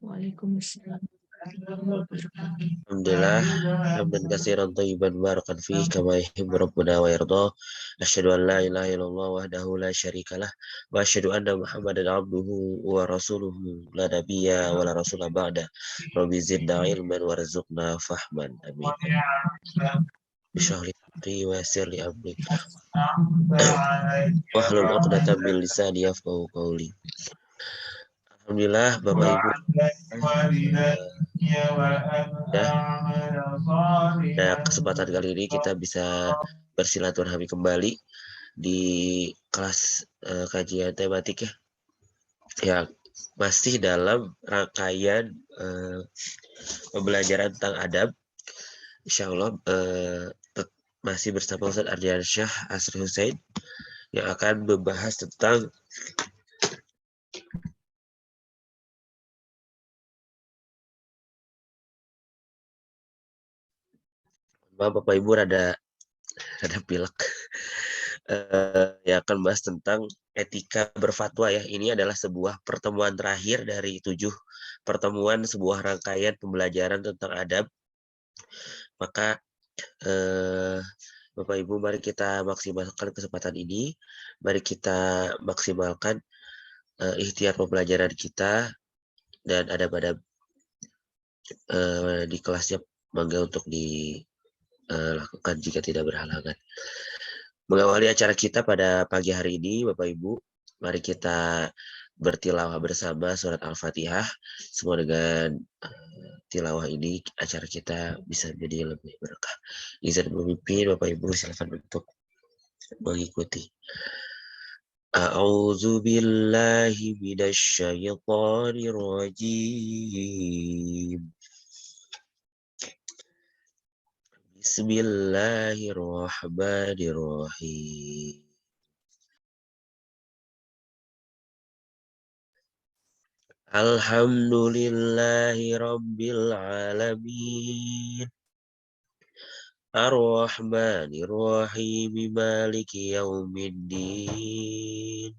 Waalaikumsalam warahmatullahi wabarakatuh. Alhamdulillah, hamdan katsiran thayyiban barakan fihi kama yuhibbu rabbuna wa yarda. Asyhadu an la ilaha illallah wahdahu la syarikalah wa asyhadu anna Muhammadan abduhu wa rasuluhu la nabiyya wa la rasula ba'da. Rabbi zidna ilman warzuqna fahman. Amin. Bishrah li sadri wa yassir li amri wahlul 'uqdatam min lisani yafqahu qawli. Alhamdulillah Bapak Ibu ya, pada kesempatan kali ini kita bisa bersilaturahmi kembali di kelas kajian tematik ya, yang masih dalam rangkaian pembelajaran tentang adab. Insya Allah masih bersama Ustaz Ardiansyah Asri Hussein yang akan membahas tentang Bapak Ibu rada pilek yang akan bahas tentang etika berfatwa ya. Ini adalah sebuah pertemuan terakhir dari 7 pertemuan sebuah rangkaian pembelajaran tentang adab. Maka Bapak Ibu, mari kita maksimalkan kesempatan ini. Mari kita maksimalkan ikhtiar pembelajaran kita dan adab-adab di kelasnya, mangga untuk dilakukan jika tidak berhalangan. Mengawali acara kita pada pagi hari ini, Bapak Ibu, mari kita bertilawah bersama surat Al-Fatihah. Semua dengan tilawah ini acara kita bisa menjadi lebih berkah. Izin memimpin, Bapak Ibu silakan untuk mengikuti. A'udzu billahi minasy syaithanir rajim. Bismillahirrahmanirrahim. Alhamdulillahi rabbil alamin. Ar-Rahmanir-Rahim, Maliki Yaumiddin.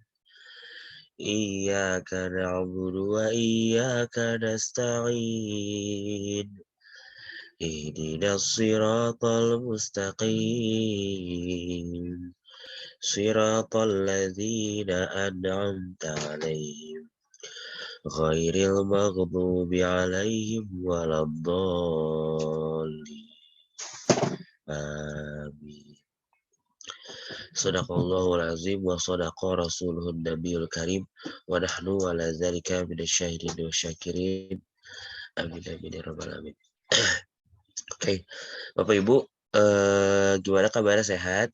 Iyyaka na'budu wa iyyaka nasta'in. Ihdinas siratal mustaqim. Siratal ladzina an'amta 'alaihim. Ghairil maghdubi 'alaihim waladdallin. Amin. Shadaqallahul azim wa shadaqa rasuluhun nabiyul karim wa nahnu ala dzalika minasyahidin wa syakirin. Amin amin ya rabbal alamin. Oke, Bapak Ibu, gimana kabarnya, sehat?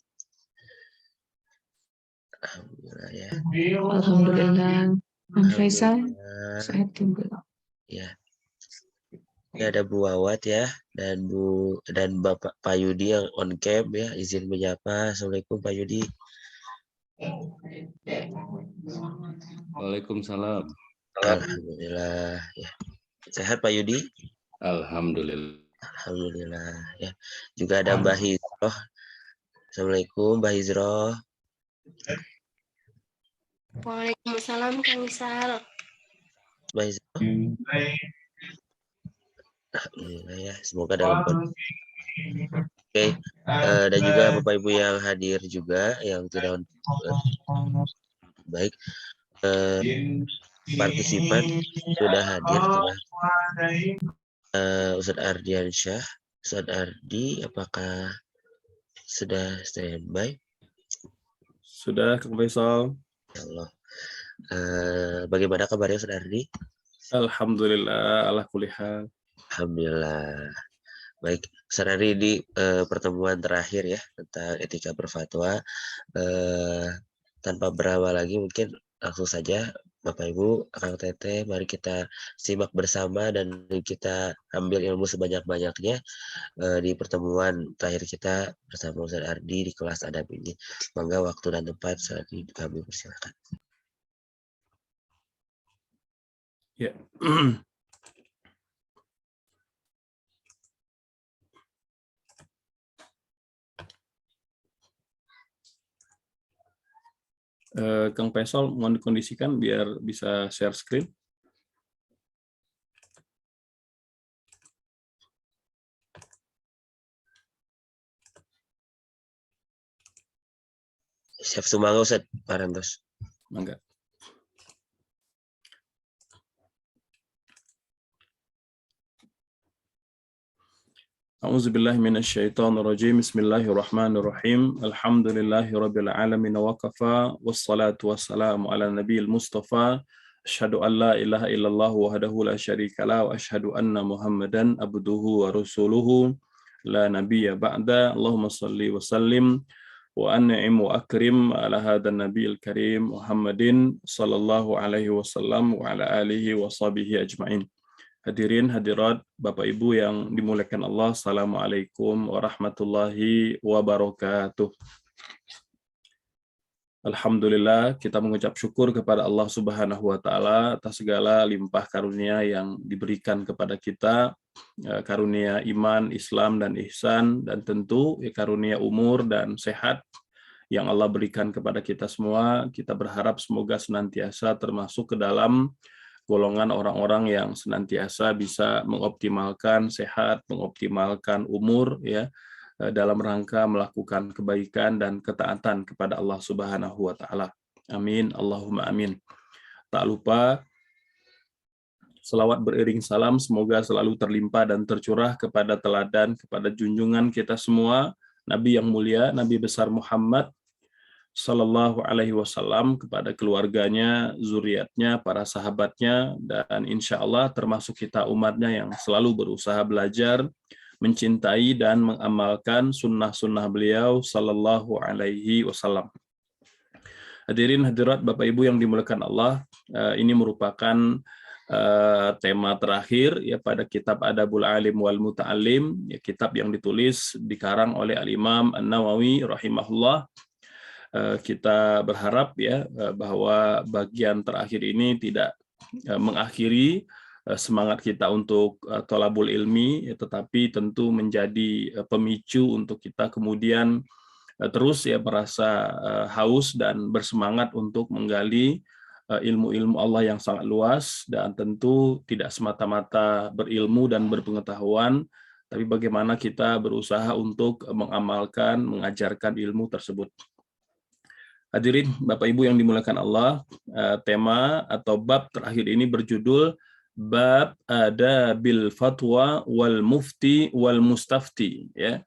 Alhamdulillah ya. Alhamdulillah. Bang Faisal sehat juga. Ya. Ini ada Bu Wawat ya, dan Bapak Pak Yudi yang on cam ya, izin menyapa. Assalamualaikum Pak Yudi. Waalaikumsalam. Alhamdulillah ya. Sehat Pak Yudi? Alhamdulillah. Alhamdulillah ya. Juga ada Mbah Hizroh. Assalamualaikum Mbah Hizroh. Waalaikumsalam Kang Isal. Mbah Hizroh. Alhamdulillah ya. Semoga dalam kondisi. Oke, dan juga Bapak Ibu yang hadir juga yang tidak baik, partisipan sudah hadir telah Ustaz Ardiansyah. Ustaz Ardi, apakah sudah standby? Sudah, Kang Faisal. Ya Allah. Bagaimana kabarnya Ustaz Ardi? Alhamdulillah, ala kulli hal. Alhamdulillah. Baik, Ustaz Ardi, di pertemuan terakhir ya tentang etika berfatwa, tanpa berlama lagi mungkin langsung saja Bapak Ibu, Kang Teteh, mari kita simak bersama dan kita ambil ilmu sebanyak-banyaknya di pertemuan terakhir kita bersama Ustaz Ardi di kelas adab ini. Mangga waktu dan tempat saat ini kami persilakan. Ya. Kang Faisal mohon dikondisikan biar bisa share screen. Chef Sumangga Ustaz, Parantos. Mangga. A'udzubillahi minasyaitonirrajim. Bismillahirrahmanirrahim. Alhamdulillahirabbil alamin wa kafa wassalatu wassalamu ala nabiyil mustafa. Asyhadu an la ilaha illallah wahdahu la syarikalah wa asyhadu anna Muhammadan abduhu wa rasuluhu la nabiyya ba'da. Allahumma shalli wa sallim wa an'im wa akrim ala hadan nabiyil karim Muhammadin sallallahu alaihi wasallam wa ala alihi wa sahbihi ajmain. Hadirin hadirat Bapak Ibu yang dimuliakan Allah, Assalamualaikum warahmatullahi wabarakatuh. Alhamdulillah, kita mengucap syukur kepada Allah Subhanahu wa taala atas segala limpah karunia yang diberikan kepada kita, karunia iman, Islam dan ihsan, dan tentu karunia umur dan sehat yang Allah berikan kepada kita semua. Kita berharap semoga senantiasa termasuk ke dalam golongan orang-orang yang senantiasa bisa mengoptimalkan sehat, mengoptimalkan umur ya dalam rangka melakukan kebaikan dan ketaatan kepada Allah Subhanahu wa taala. Amin, Allahumma amin. Tak lupa selawat beriring salam semoga selalu terlimpah dan tercurah kepada teladan, kepada junjungan kita semua, Nabi yang mulia, Nabi besar Muhammad Sallallahu alaihi wasallam, kepada keluarganya, zuriatnya, para sahabatnya, dan insya Allah termasuk kita umatnya yang selalu berusaha belajar, mencintai dan mengamalkan sunnah-sunnah beliau Sallallahu alaihi wasallam. Hadirin hadirat Bapak Ibu yang dimuliakan Allah, ini merupakan tema terakhir ya pada kitab Adabul Alim wal Muta'allim, ya, kitab yang ditulis dikarang oleh Al-Imam An-Nawawi rahimahullah. Kita berharap ya bahwa bagian terakhir ini tidak mengakhiri semangat kita untuk thalabul ilmi, ya, tetapi tentu menjadi pemicu untuk kita kemudian terus ya merasa haus dan bersemangat untuk menggali ilmu-ilmu Allah yang sangat luas, dan tentu tidak semata-mata berilmu dan berpengetahuan, tapi bagaimana kita berusaha untuk mengamalkan, mengajarkan ilmu tersebut. Hadirin Bapak Ibu yang dimuliakan Allah, tema atau bab terakhir ini berjudul Bab Adabil Fatwa wal Mufti wal Mustafti, ya.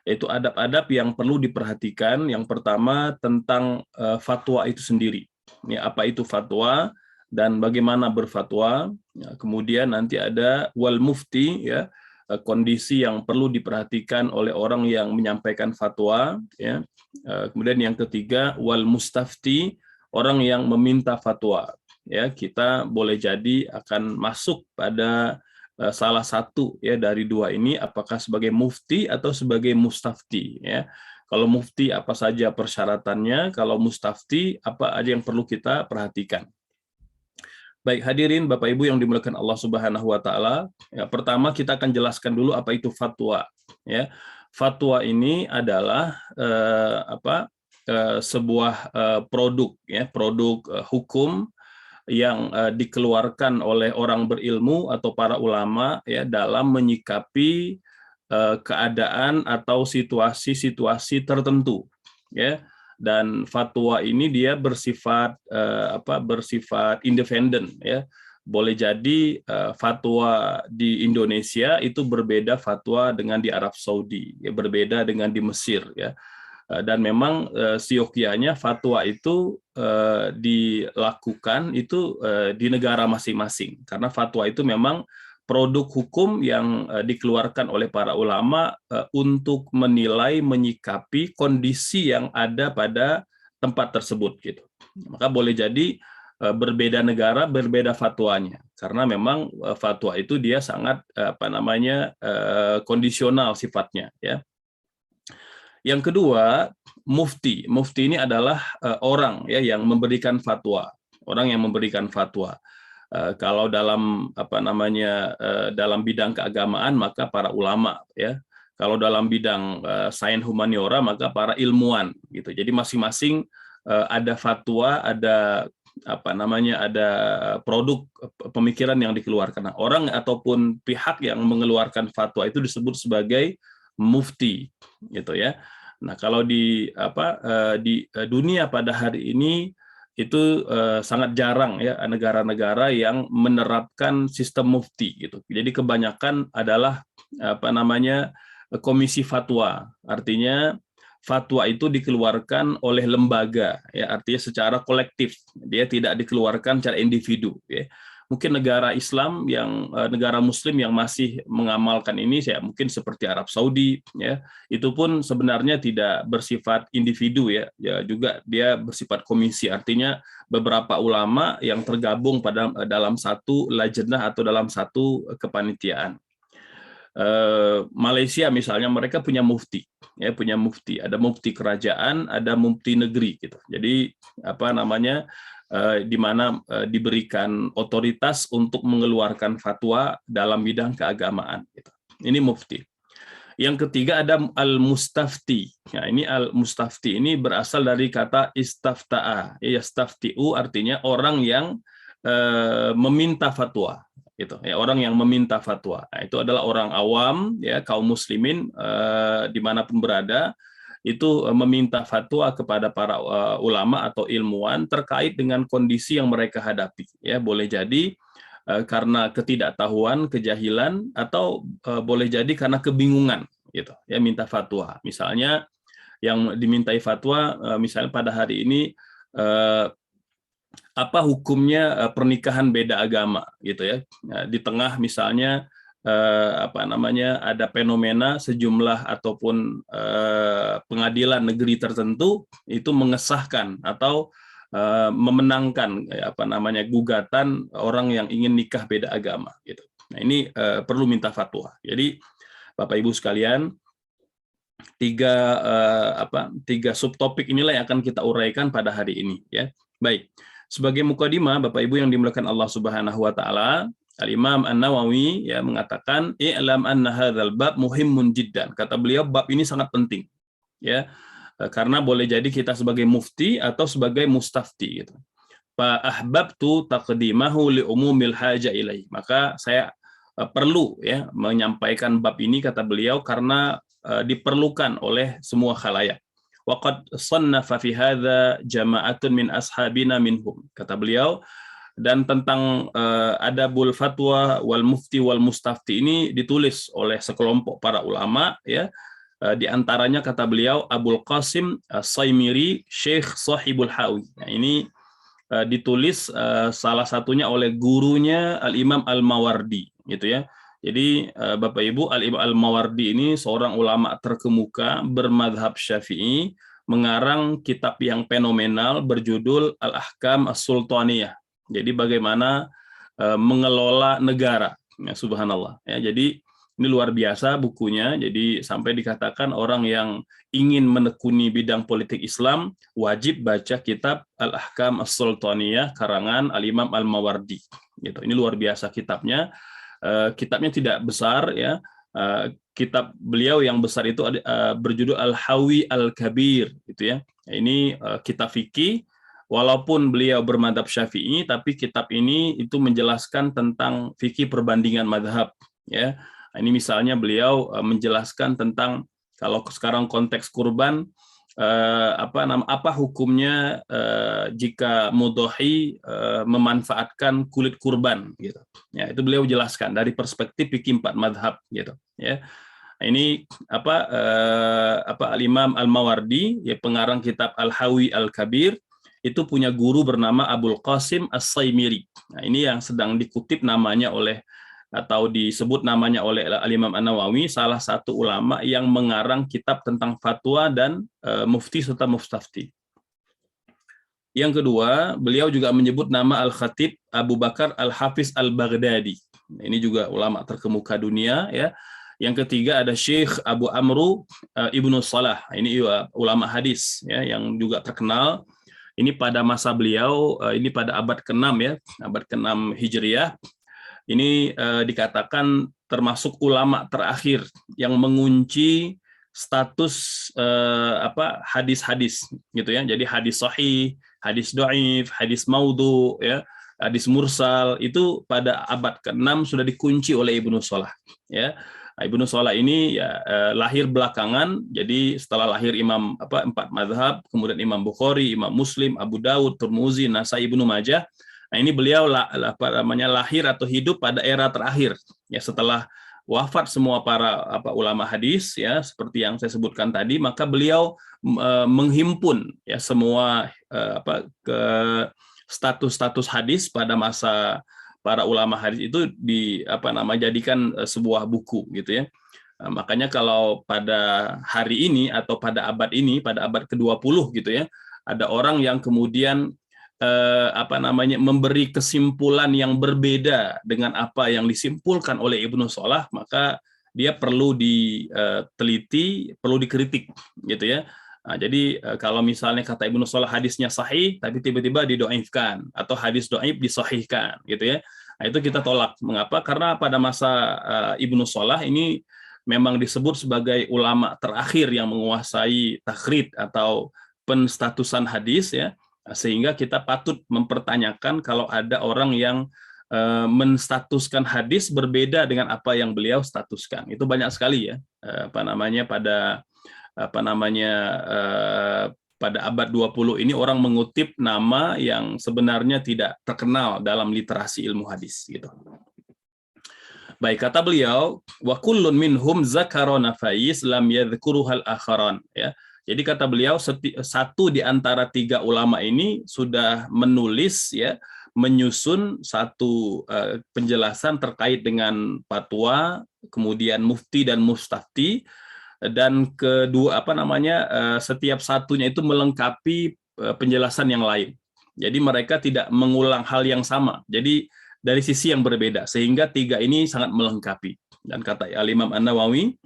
Yaitu adab-adab yang perlu diperhatikan. Yang pertama tentang fatwa itu sendiri. Ya, apa itu fatwa dan bagaimana berfatwa. Ya, kemudian nanti ada wal mufti, ya, kondisi yang perlu diperhatikan oleh orang yang menyampaikan fatwa, ya. Kemudian yang ketiga wal mustafti, orang yang meminta fatwa, ya. Kita boleh jadi akan masuk pada salah satu ya dari dua ini, apakah sebagai mufti atau sebagai mustafti, ya. Kalau mufti apa saja persyaratannya, kalau mustafti apa aja yang perlu kita perhatikan. Baik, hadirin Bapak Ibu yang dimuliakan Allah Subhanahu wa taala, ya, pertama kita akan jelaskan dulu apa itu fatwa, ya. Fatwa ini adalah sebuah produk, ya, produk hukum yang dikeluarkan oleh orang berilmu atau para ulama, ya, dalam menyikapi keadaan atau situasi-situasi tertentu, ya. Dan fatwa ini dia bersifat bersifat independen, ya. Boleh jadi fatwa di Indonesia itu berbeda fatwa dengan di Arab Saudi, ya, berbeda dengan di Mesir, ya. Dan memang siokianya fatwa itu dilakukan itu di negara masing-masing, karena fatwa itu memang produk hukum yang dikeluarkan oleh para ulama untuk menilai, menyikapi kondisi yang ada pada tempat tersebut, gitu. Maka boleh jadi berbeda negara, berbeda fatwanya, karena memang fatwa itu dia sangat kondisional sifatnya, ya. Yang kedua, mufti. Mufti ini adalah orang ya yang memberikan fatwa, orang yang memberikan fatwa. Kalau dalam dalam bidang keagamaan maka para ulama, ya. Kalau dalam bidang sains humaniora maka para ilmuwan, gitu. Jadi masing-masing ada fatwa, ada ada produk pemikiran yang dikeluarkan. Nah, orang ataupun pihak yang mengeluarkan fatwa itu disebut sebagai mufti, gitu ya. Nah, kalau di dunia pada hari ini itu sangat jarang ya negara-negara yang menerapkan sistem mufti gitu. Jadi kebanyakan adalah komisi fatwa. Artinya fatwa itu dikeluarkan oleh lembaga, ya artinya secara kolektif. Dia tidak dikeluarkan secara individu. Ya. Mungkin negara Islam negara Muslim yang masih mengamalkan ini, ya mungkin seperti Arab Saudi, ya itu pun sebenarnya tidak bersifat individu, ya juga dia bersifat komisi. Artinya beberapa ulama yang tergabung dalam satu lajnah atau dalam satu kepanitiaan. Malaysia misalnya mereka punya mufti, ya punya mufti. Ada mufti kerajaan, ada mufti negeri gitu. Jadi di mana diberikan otoritas untuk mengeluarkan fatwa dalam bidang keagamaan. Gitu. Ini mufti. Yang ketiga ada al-mustafti. Nah, ini al-mustafti ini berasal dari kata istafta'a. Yastafti'u artinya orang yang meminta fatwa. Gitu, ya, orang yang meminta fatwa. Nah, itu adalah orang awam, ya kaum muslimin dimanapun berada, itu meminta fatwa kepada para ulama atau ilmuwan terkait dengan kondisi yang mereka hadapi. Ya, boleh jadi karena ketidaktahuan, kejahilan, atau boleh jadi karena kebingungan. Gitu, ya minta fatwa. Misalnya yang dimintai fatwa, misalnya pada hari ini apa hukumnya pernikahan beda agama gitu ya. Di tengah misalnya ada fenomena sejumlah ataupun pengadilan negeri tertentu itu mengesahkan atau memenangkan gugatan orang yang ingin nikah beda agama gitu. Nah, ini perlu minta fatwa. Jadi Bapak Ibu sekalian, tiga subtopik inilah yang akan kita uraikan pada hari ini ya. Baik. Sebagai mukadimah, Bapak Ibu yang dimuliakan Allah Subhanahu wa taala, Al-Imam An-Nawawi ya mengatakan i'lam anna hadzal bab muhimmun jiddan. Kata beliau bab ini sangat penting. Ya. Karena boleh jadi kita sebagai mufti atau sebagai mustafti gitu. Fa ahbabtu taqdimahu li umumil haja ilaih. Maka saya perlu ya menyampaikan bab ini kata beliau karena diperlukan oleh semua khalayak. Waqad sannafa fi hadza jama'atun min ashabina minhum. Kata beliau, dan tentang adabul fatwa wal mufti wal mustafti ini ditulis oleh sekelompok para ulama ya. Di antaranya kata beliau Abul Qasim As-Saimiri, Syekh Sahibul Hawi. Nah, ini ditulis salah satunya oleh gurunya Al-Imam Al-Mawardi gitu ya. Jadi Bapak Ibu, Al-Imam Al-Mawardi ini seorang ulama terkemuka bermadhab Syafi'i, mengarang kitab yang fenomenal berjudul Al-Ahkam As-Sultaniyah. Jadi bagaimana mengelola negara, ya, subhanallah. Ya, jadi ini luar biasa bukunya. Jadi sampai dikatakan orang yang ingin menekuni bidang politik Islam wajib baca kitab Al-Ahkam As-Sultaniyah karangan Al-Imam Al-Mawardi. Gitu. Ini luar biasa kitabnya. Kitabnya tidak besar ya. Kitab beliau yang besar itu berjudul Al-Hawi Al-Kabir gitu ya. Ini kitab fikih, walaupun beliau bermadhab Syafi'i, tapi kitab ini itu menjelaskan tentang fikih perbandingan madhab ya. Ini misalnya beliau menjelaskan tentang kalau sekarang konteks kurban apa hukumnya jika mudhohi memanfaatkan kulit kurban gitu. Ya, itu beliau jelaskan dari perspektif fikih 4 madhab gitu ya. Ini Al-Imam Al-Mawardi ya pengarang kitab Al-Hawi Al-Kabir itu punya guru bernama Abul Qasim As-Saimiri. Nah, ini yang sedang dikutip namanya oleh atau disebut namanya oleh Al-Imam An-Nawawi, salah satu ulama yang mengarang kitab tentang fatwa dan mufti serta mustafti. Yang kedua, beliau juga menyebut nama Al-Khatib Abu Bakar Al-Hafiz Al-Baghdadi. Ini juga ulama terkemuka dunia ya. Yang ketiga ada Syekh Abu Amru Ibnu Salah. Ini ulama hadis ya yang juga terkenal. Ini pada masa beliau, ini pada abad ke-6 ya, abad ke-6 Hijriah. Ini dikatakan termasuk ulama terakhir yang mengunci status hadis-hadis gitu ya. Jadi hadis sahih, hadis dhaif, hadis maudhu ya. hadis mursal itu pada abad ke-6 sudah dikunci oleh Ibnu Salah, ya. Ibnu Salah ini ya lahir belakangan, jadi setelah lahir Imam 4 mazhab, kemudian Imam Bukhari, Imam Muslim, Abu Dawud, Tirmizi, Nasai, Ibnu Majah. Nah, ini beliau lahir atau hidup pada era terakhir, ya, setelah wafat semua para ulama hadis, ya, seperti yang saya sebutkan tadi, maka beliau menghimpun ya semua ke status-status hadis pada masa para ulama hadis itu jadikan sebuah buku gitu ya. Makanya kalau pada hari ini atau pada abad ini, pada abad ke-20 gitu ya, ada orang yang kemudian memberi kesimpulan yang berbeda dengan apa yang disimpulkan oleh Ibnu Salah, maka dia perlu diteliti, perlu dikritik gitu ya. Nah, jadi kalau misalnya kata Ibnu Salah hadisnya sahih tapi tiba-tiba didoifkan atau hadis doif disahihkan gitu ya. Nah, itu kita tolak. Mengapa? Karena pada masa Ibnu Salah ini memang disebut sebagai ulama terakhir yang menguasai takhrid atau penstatusan hadis ya. Sehingga kita patut mempertanyakan kalau ada orang yang menstatuskan hadis berbeda dengan apa yang beliau statuskan. Itu banyak sekali ya, pada abad 20 ini orang mengutip nama yang sebenarnya tidak terkenal dalam literasi ilmu hadis gitu. Baik, kata beliau, wa kullun minhum zakara nafais lam yadhkuruhal akharan, ya. Jadi kata beliau satu di antara 3 ulama ini sudah menulis ya, menyusun satu penjelasan terkait dengan fatwa, kemudian mufti dan mustafti, dan kedua setiap satunya itu melengkapi penjelasan yang lain. Jadi mereka tidak mengulang hal yang sama. Jadi dari sisi yang berbeda, sehingga 3 ini sangat melengkapi. Dan kata Al-Imam An-Nawawi,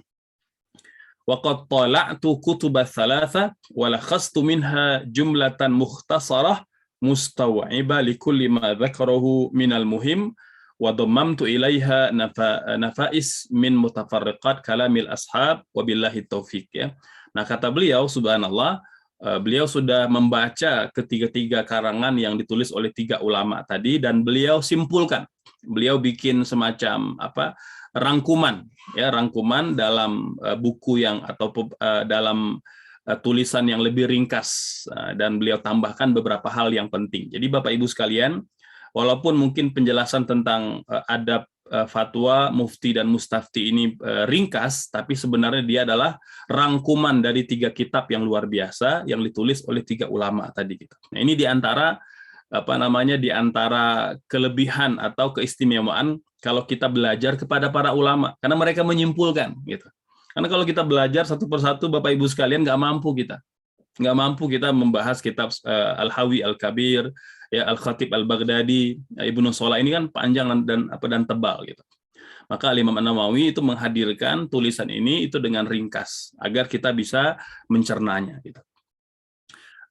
waqad tala'tu kutubats thalatha wa lakhastu minha jumlatan mukhtasarah mustaw'iba likulli ma dzakarahu minal muhim wa dhammamtu ilaiha nafais min mutafarriqat kalamil ashab wa billahi taufiq, ya. Nah, kata beliau, subhanallah, beliau sudah membaca ketiga karangan yang ditulis oleh 3 ulama tadi dan beliau simpulkan. Beliau bikin semacam rangkuman dalam buku yang dalam tulisan yang lebih ringkas, dan beliau tambahkan beberapa hal yang penting. Jadi Bapak Ibu sekalian, walaupun mungkin penjelasan tentang adab fatwa, mufti dan mustafti ini ringkas, tapi sebenarnya dia adalah rangkuman dari 3 kitab yang luar biasa yang ditulis oleh 3 ulama tadi gitu. Nah, ini di antara kelebihan atau keistimewaan kalau kita belajar kepada para ulama, karena mereka menyimpulkan gitu. Karena kalau kita belajar satu persatu, Bapak Ibu sekalian, nggak mampu kita membahas kitab Al-Hawi Al-Kabir, ya, Al-Khatib Al-Baghdadi, Ibnu Salah ini kan panjang dan tebal gitu. Maka Imam An-Nawawi itu menghadirkan tulisan ini itu dengan ringkas agar kita bisa mencernanya gitu.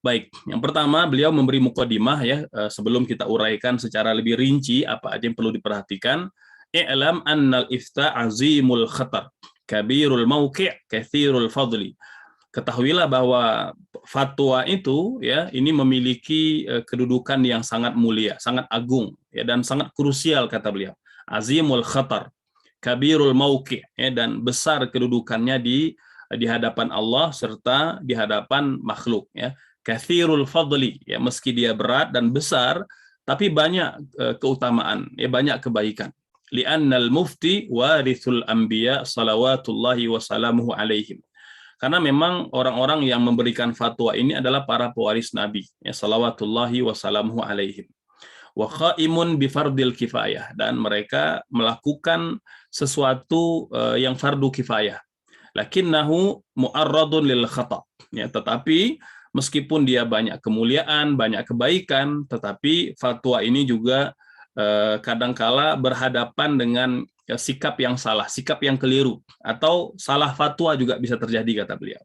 Baik, yang pertama beliau memberi muqaddimah ya, sebelum kita uraikan secara lebih rinci apa aja yang perlu diperhatikan. I'lam annal ifta azimul khatar, kabirul mauqi', katsirul fadli. Ketahuilah bahwa fatwa itu ya ini memiliki kedudukan yang sangat mulia, sangat agung ya, dan sangat krusial kata beliau. Azimul khatar, kabirul mauqi', ya, dan besar kedudukannya di hadapan Allah serta di hadapan makhluk ya. Katsirul fadli, ya, meski dia berat dan besar tapi banyak keutamaan ya, banyak kebaikan. Li'annal mufti warithul anbiya salawatullahi wasalamuhu alaihim. Karena memang orang-orang yang memberikan fatwa ini adalah para pewaris Nabi ya, salawatullahi wasalamuhu alaihim. Wa qaimun bi fardil kifayah, dan mereka melakukan sesuatu yang fardu kifayah. Lakinnahu mu'arradun lil khata, ya, tetapi meskipun dia banyak kemuliaan, banyak kebaikan, tetapi fatwa ini juga kadangkala berhadapan dengan sikap yang salah, sikap yang keliru, atau salah fatwa juga bisa terjadi kata beliau.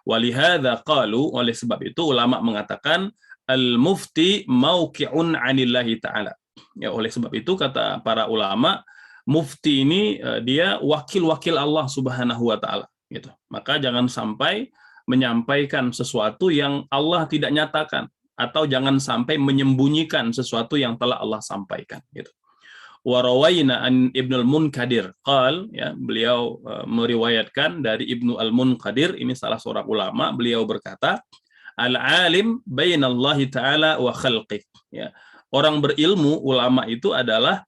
Walihadza qalu, oleh sebab itu ulama mengatakan al-mufti mauqi'un 'anillahi ta'ala. Ya, oleh sebab itu kata para ulama, mufti ini dia wakil-wakil Allah Subhanahu wa taala gitu. Maka jangan sampai menyampaikan sesuatu yang Allah tidak nyatakan atau jangan sampai menyembunyikan sesuatu yang telah Allah sampaikan gitu. Wa rawaina an Ibnu al-Munkadir qal, ya, beliau meriwayatkan dari Ibnu al-Munkadir, ini salah seorang ulama, beliau berkata, al-alim bainallahi ta'ala wa khalqih, ya. Orang berilmu, ulama itu adalah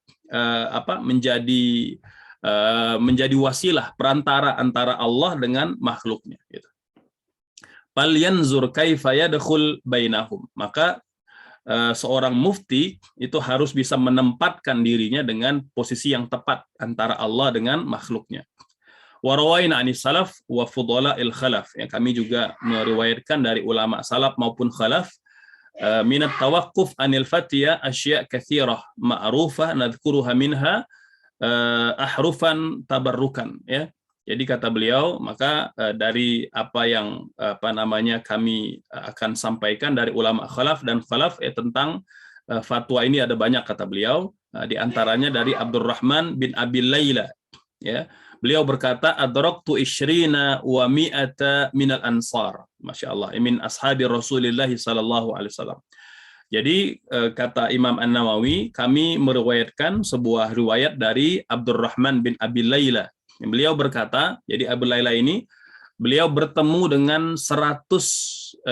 menjadi wasilah, perantara antara Allah dengan makhluknya gitu. Fal yanzur kaifa yadkhul bainahum, maka seorang mufti itu harus bisa menempatkan dirinya dengan posisi yang tepat antara Allah dengan makhluknya. Wa rawaina anis salaf wa fudala'il khalaf, ya, kami juga meriwayatkan dari ulama salaf maupun khalaf, minat tawaqquf anil fatiya asya' katsirah ma'rufah nadhkuruha minha ahrufan tabarrukan, ya. Jadi kata beliau, maka dari apa yang kami akan sampaikan dari ulama khalaf dan khalaf tentang fatwa ini ada banyak, kata beliau, di antaranya dari Abdurrahman bin Abi Layla, ya. Beliau berkata, adraktu isyrina wa mi'ata minal ansar, Masya Allah, min ashabi Rasulillah sallallahu alaihi wasallam. Jadi kata Imam An-Nawawi, kami meriwayatkan sebuah riwayat dari Abdurrahman bin Abi Layla. Beliau berkata, jadi Abu Layla ini, beliau bertemu dengan 120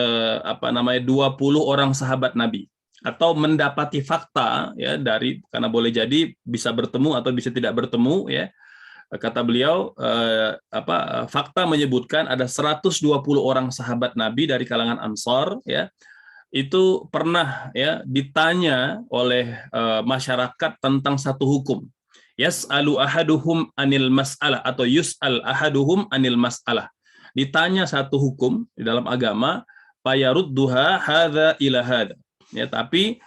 orang sahabat Nabi, atau mendapati fakta, ya, dari, karena boleh jadi bisa bertemu atau bisa tidak bertemu, ya. Kata beliau, fakta menyebutkan ada 120 orang sahabat Nabi dari kalangan Ansar, ya, itu pernah, ya, ditanya oleh masyarakat tentang satu hukum. Yas'alu ahaduhum anil mas'alah, atau yus'al ahaduhum anil mas'alah. Ditanya satu hukum di dalam agama, fayarudduha hadza ila hadza. Ya, tapi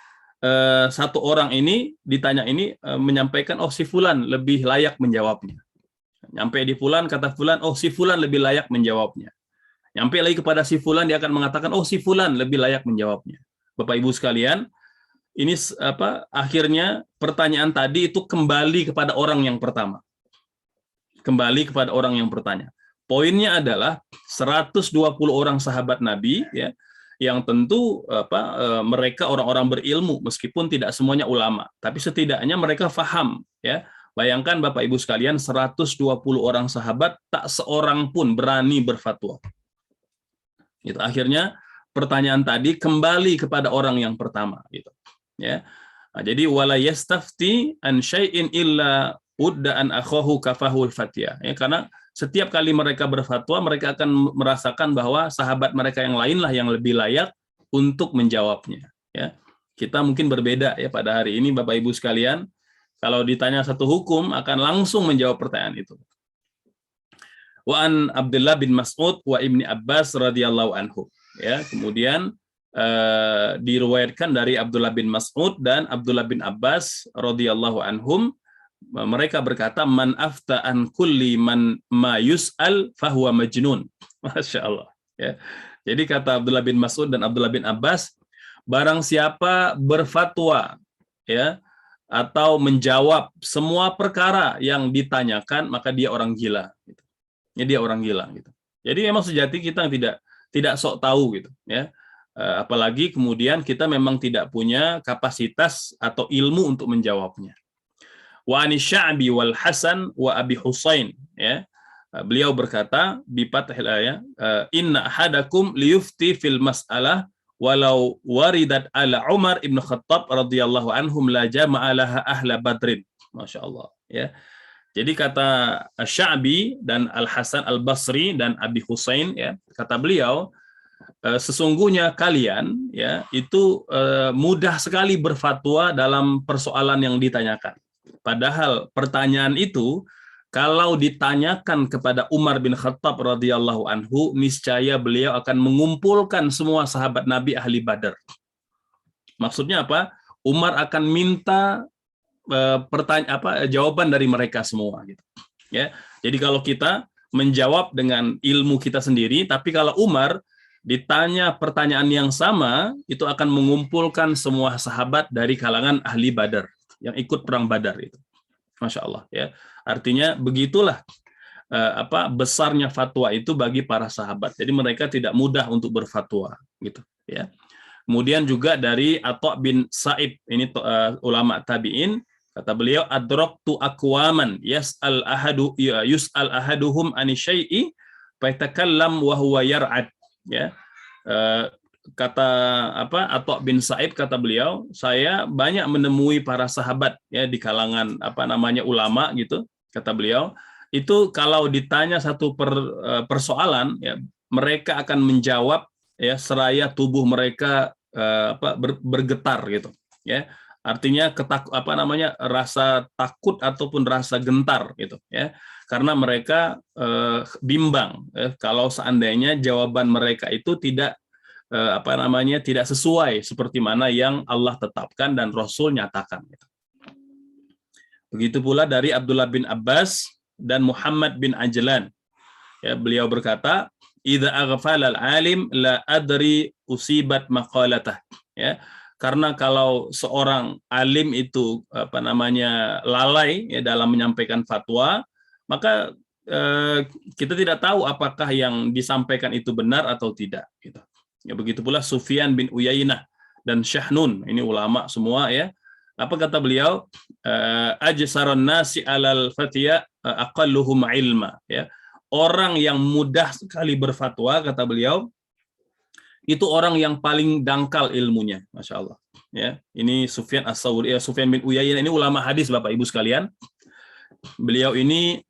satu orang ini ditanya ini menyampaikan, oh, si fulan lebih layak menjawabnya. Nyampe di fulan, kata fulan, oh, si fulan lebih layak menjawabnya. Nyampe lagi kepada si fulan, dia akan mengatakan, oh, si fulan lebih layak menjawabnya. Bapak Ibu sekalian, ini akhirnya pertanyaan tadi itu kembali kepada orang yang pertama. Kembali kepada orang yang bertanya. Poinnya adalah 120 orang sahabat Nabi, ya, yang tentu mereka orang-orang berilmu, meskipun tidak semuanya ulama, tapi setidaknya mereka faham, ya. Bayangkan Bapak Ibu sekalian, 120 orang sahabat, tak seorang pun berani berfatwa. Itu akhirnya pertanyaan tadi kembali kepada orang yang pertama, gitu. Ya, nah, jadi wala yastafti an syai'in illa udda an akhahu kafahul fatiyah, ya, karena setiap kali mereka berfatwa, mereka akan merasakan bahwa sahabat mereka yang lainlah yang lebih layak untuk menjawabnya, ya. Kita mungkin berbeda, ya, pada hari ini Bapak Ibu sekalian, kalau ditanya satu hukum akan langsung menjawab pertanyaan itu. Wa an Abdullah bin Mas'ud wa Ibni Abbas radhiyallahu anhu, ya, kemudian diriwayatkan dari Abdullah bin Mas'ud dan Abdullah bin Abbas radhiyallahu anhum, mereka berkata, man afta an kulli man ma yus'al fahuwa majnun. Masya Allah, ya. Jadi kata Abdullah bin Mas'ud dan Abdullah bin Abbas, barang siapa berfatwa, ya, atau menjawab semua perkara yang ditanyakan, maka dia orang gila, gitu. Ya, dia orang gila, gitu. Jadi memang sejati kita tidak sok tahu, gitu, ya. Apalagi kemudian kita memang tidak punya kapasitas atau ilmu untuk menjawabnya. Wa ani Sya'bi wal Hasan wa Abi Husain, ya. Beliau berkata bi fathil ya, inna ahadakum liyufti fil mas'alah walau waridat ala Umar ibn Khattab radhiyallahu anhum la jama'alaha ahla Badrin. Masya Allah, ya. Jadi kata Sya'bi dan Al Hasan Al Basri dan Abi Husain, ya, kata beliau, sesungguhnya kalian, ya, itu mudah sekali berfatwa dalam persoalan yang ditanyakan. Padahal pertanyaan itu kalau ditanyakan kepada Umar bin Khattab radhiyallahu anhu, niscaya beliau akan mengumpulkan semua sahabat Nabi ahli Badar. Maksudnya apa? Umar akan minta jawaban dari mereka semua, gitu. Ya. Jadi kalau kita menjawab dengan ilmu kita sendiri, tapi kalau Umar ditanya pertanyaan yang sama, itu akan mengumpulkan semua sahabat dari kalangan ahli Badar yang ikut perang Badar itu. Masya Allah, ya. Artinya begitulah besarnya fatwa itu bagi para sahabat. Jadi mereka tidak mudah untuk berfatwa, gitu, ya. Kemudian juga dari Atha bin Sa'ib, ini ulama tabi'in, kata beliau, adraktu aqwaman yus'al ahaduhum ani syai'i fa yatakallam wa huwa yar'ad, ya. Kata Atha bin Sa'ib, kata beliau, saya banyak menemui para sahabat ya di kalangan ulama gitu, kata beliau, itu kalau ditanya satu persoalan ya, mereka akan menjawab ya seraya tubuh mereka bergetar gitu ya, artinya rasa takut ataupun rasa gentar gitu ya, karena mereka bimbang kalau seandainya jawaban mereka itu tidak tidak sesuai seperti mana yang Allah tetapkan dan Rasul nyatakan gitu. Begitu pula dari Abdullah bin Abbas dan Muhammad bin Ajlan ya, beliau berkata, idza aghfala al-alim la adri usibat maqalatah, ya, karena kalau seorang alim itu lalai ya dalam menyampaikan fatwa, maka kita tidak tahu apakah yang disampaikan itu benar atau tidak gitu. Ya, begitu pula Sufyan bin Uyainah dan Syahnun, ini ulama semua ya. Apa kata beliau? Ajsaran nasi alal fatiya aqalluhum ilma, ya. Orang yang mudah sekali berfatwa, kata beliau, itu orang yang paling dangkal ilmunya, Masya Allah. Ya, ini Sufyan as-Sawri, Sufyan bin Uyainah, ini ulama hadis Bapak Ibu sekalian. Beliau ini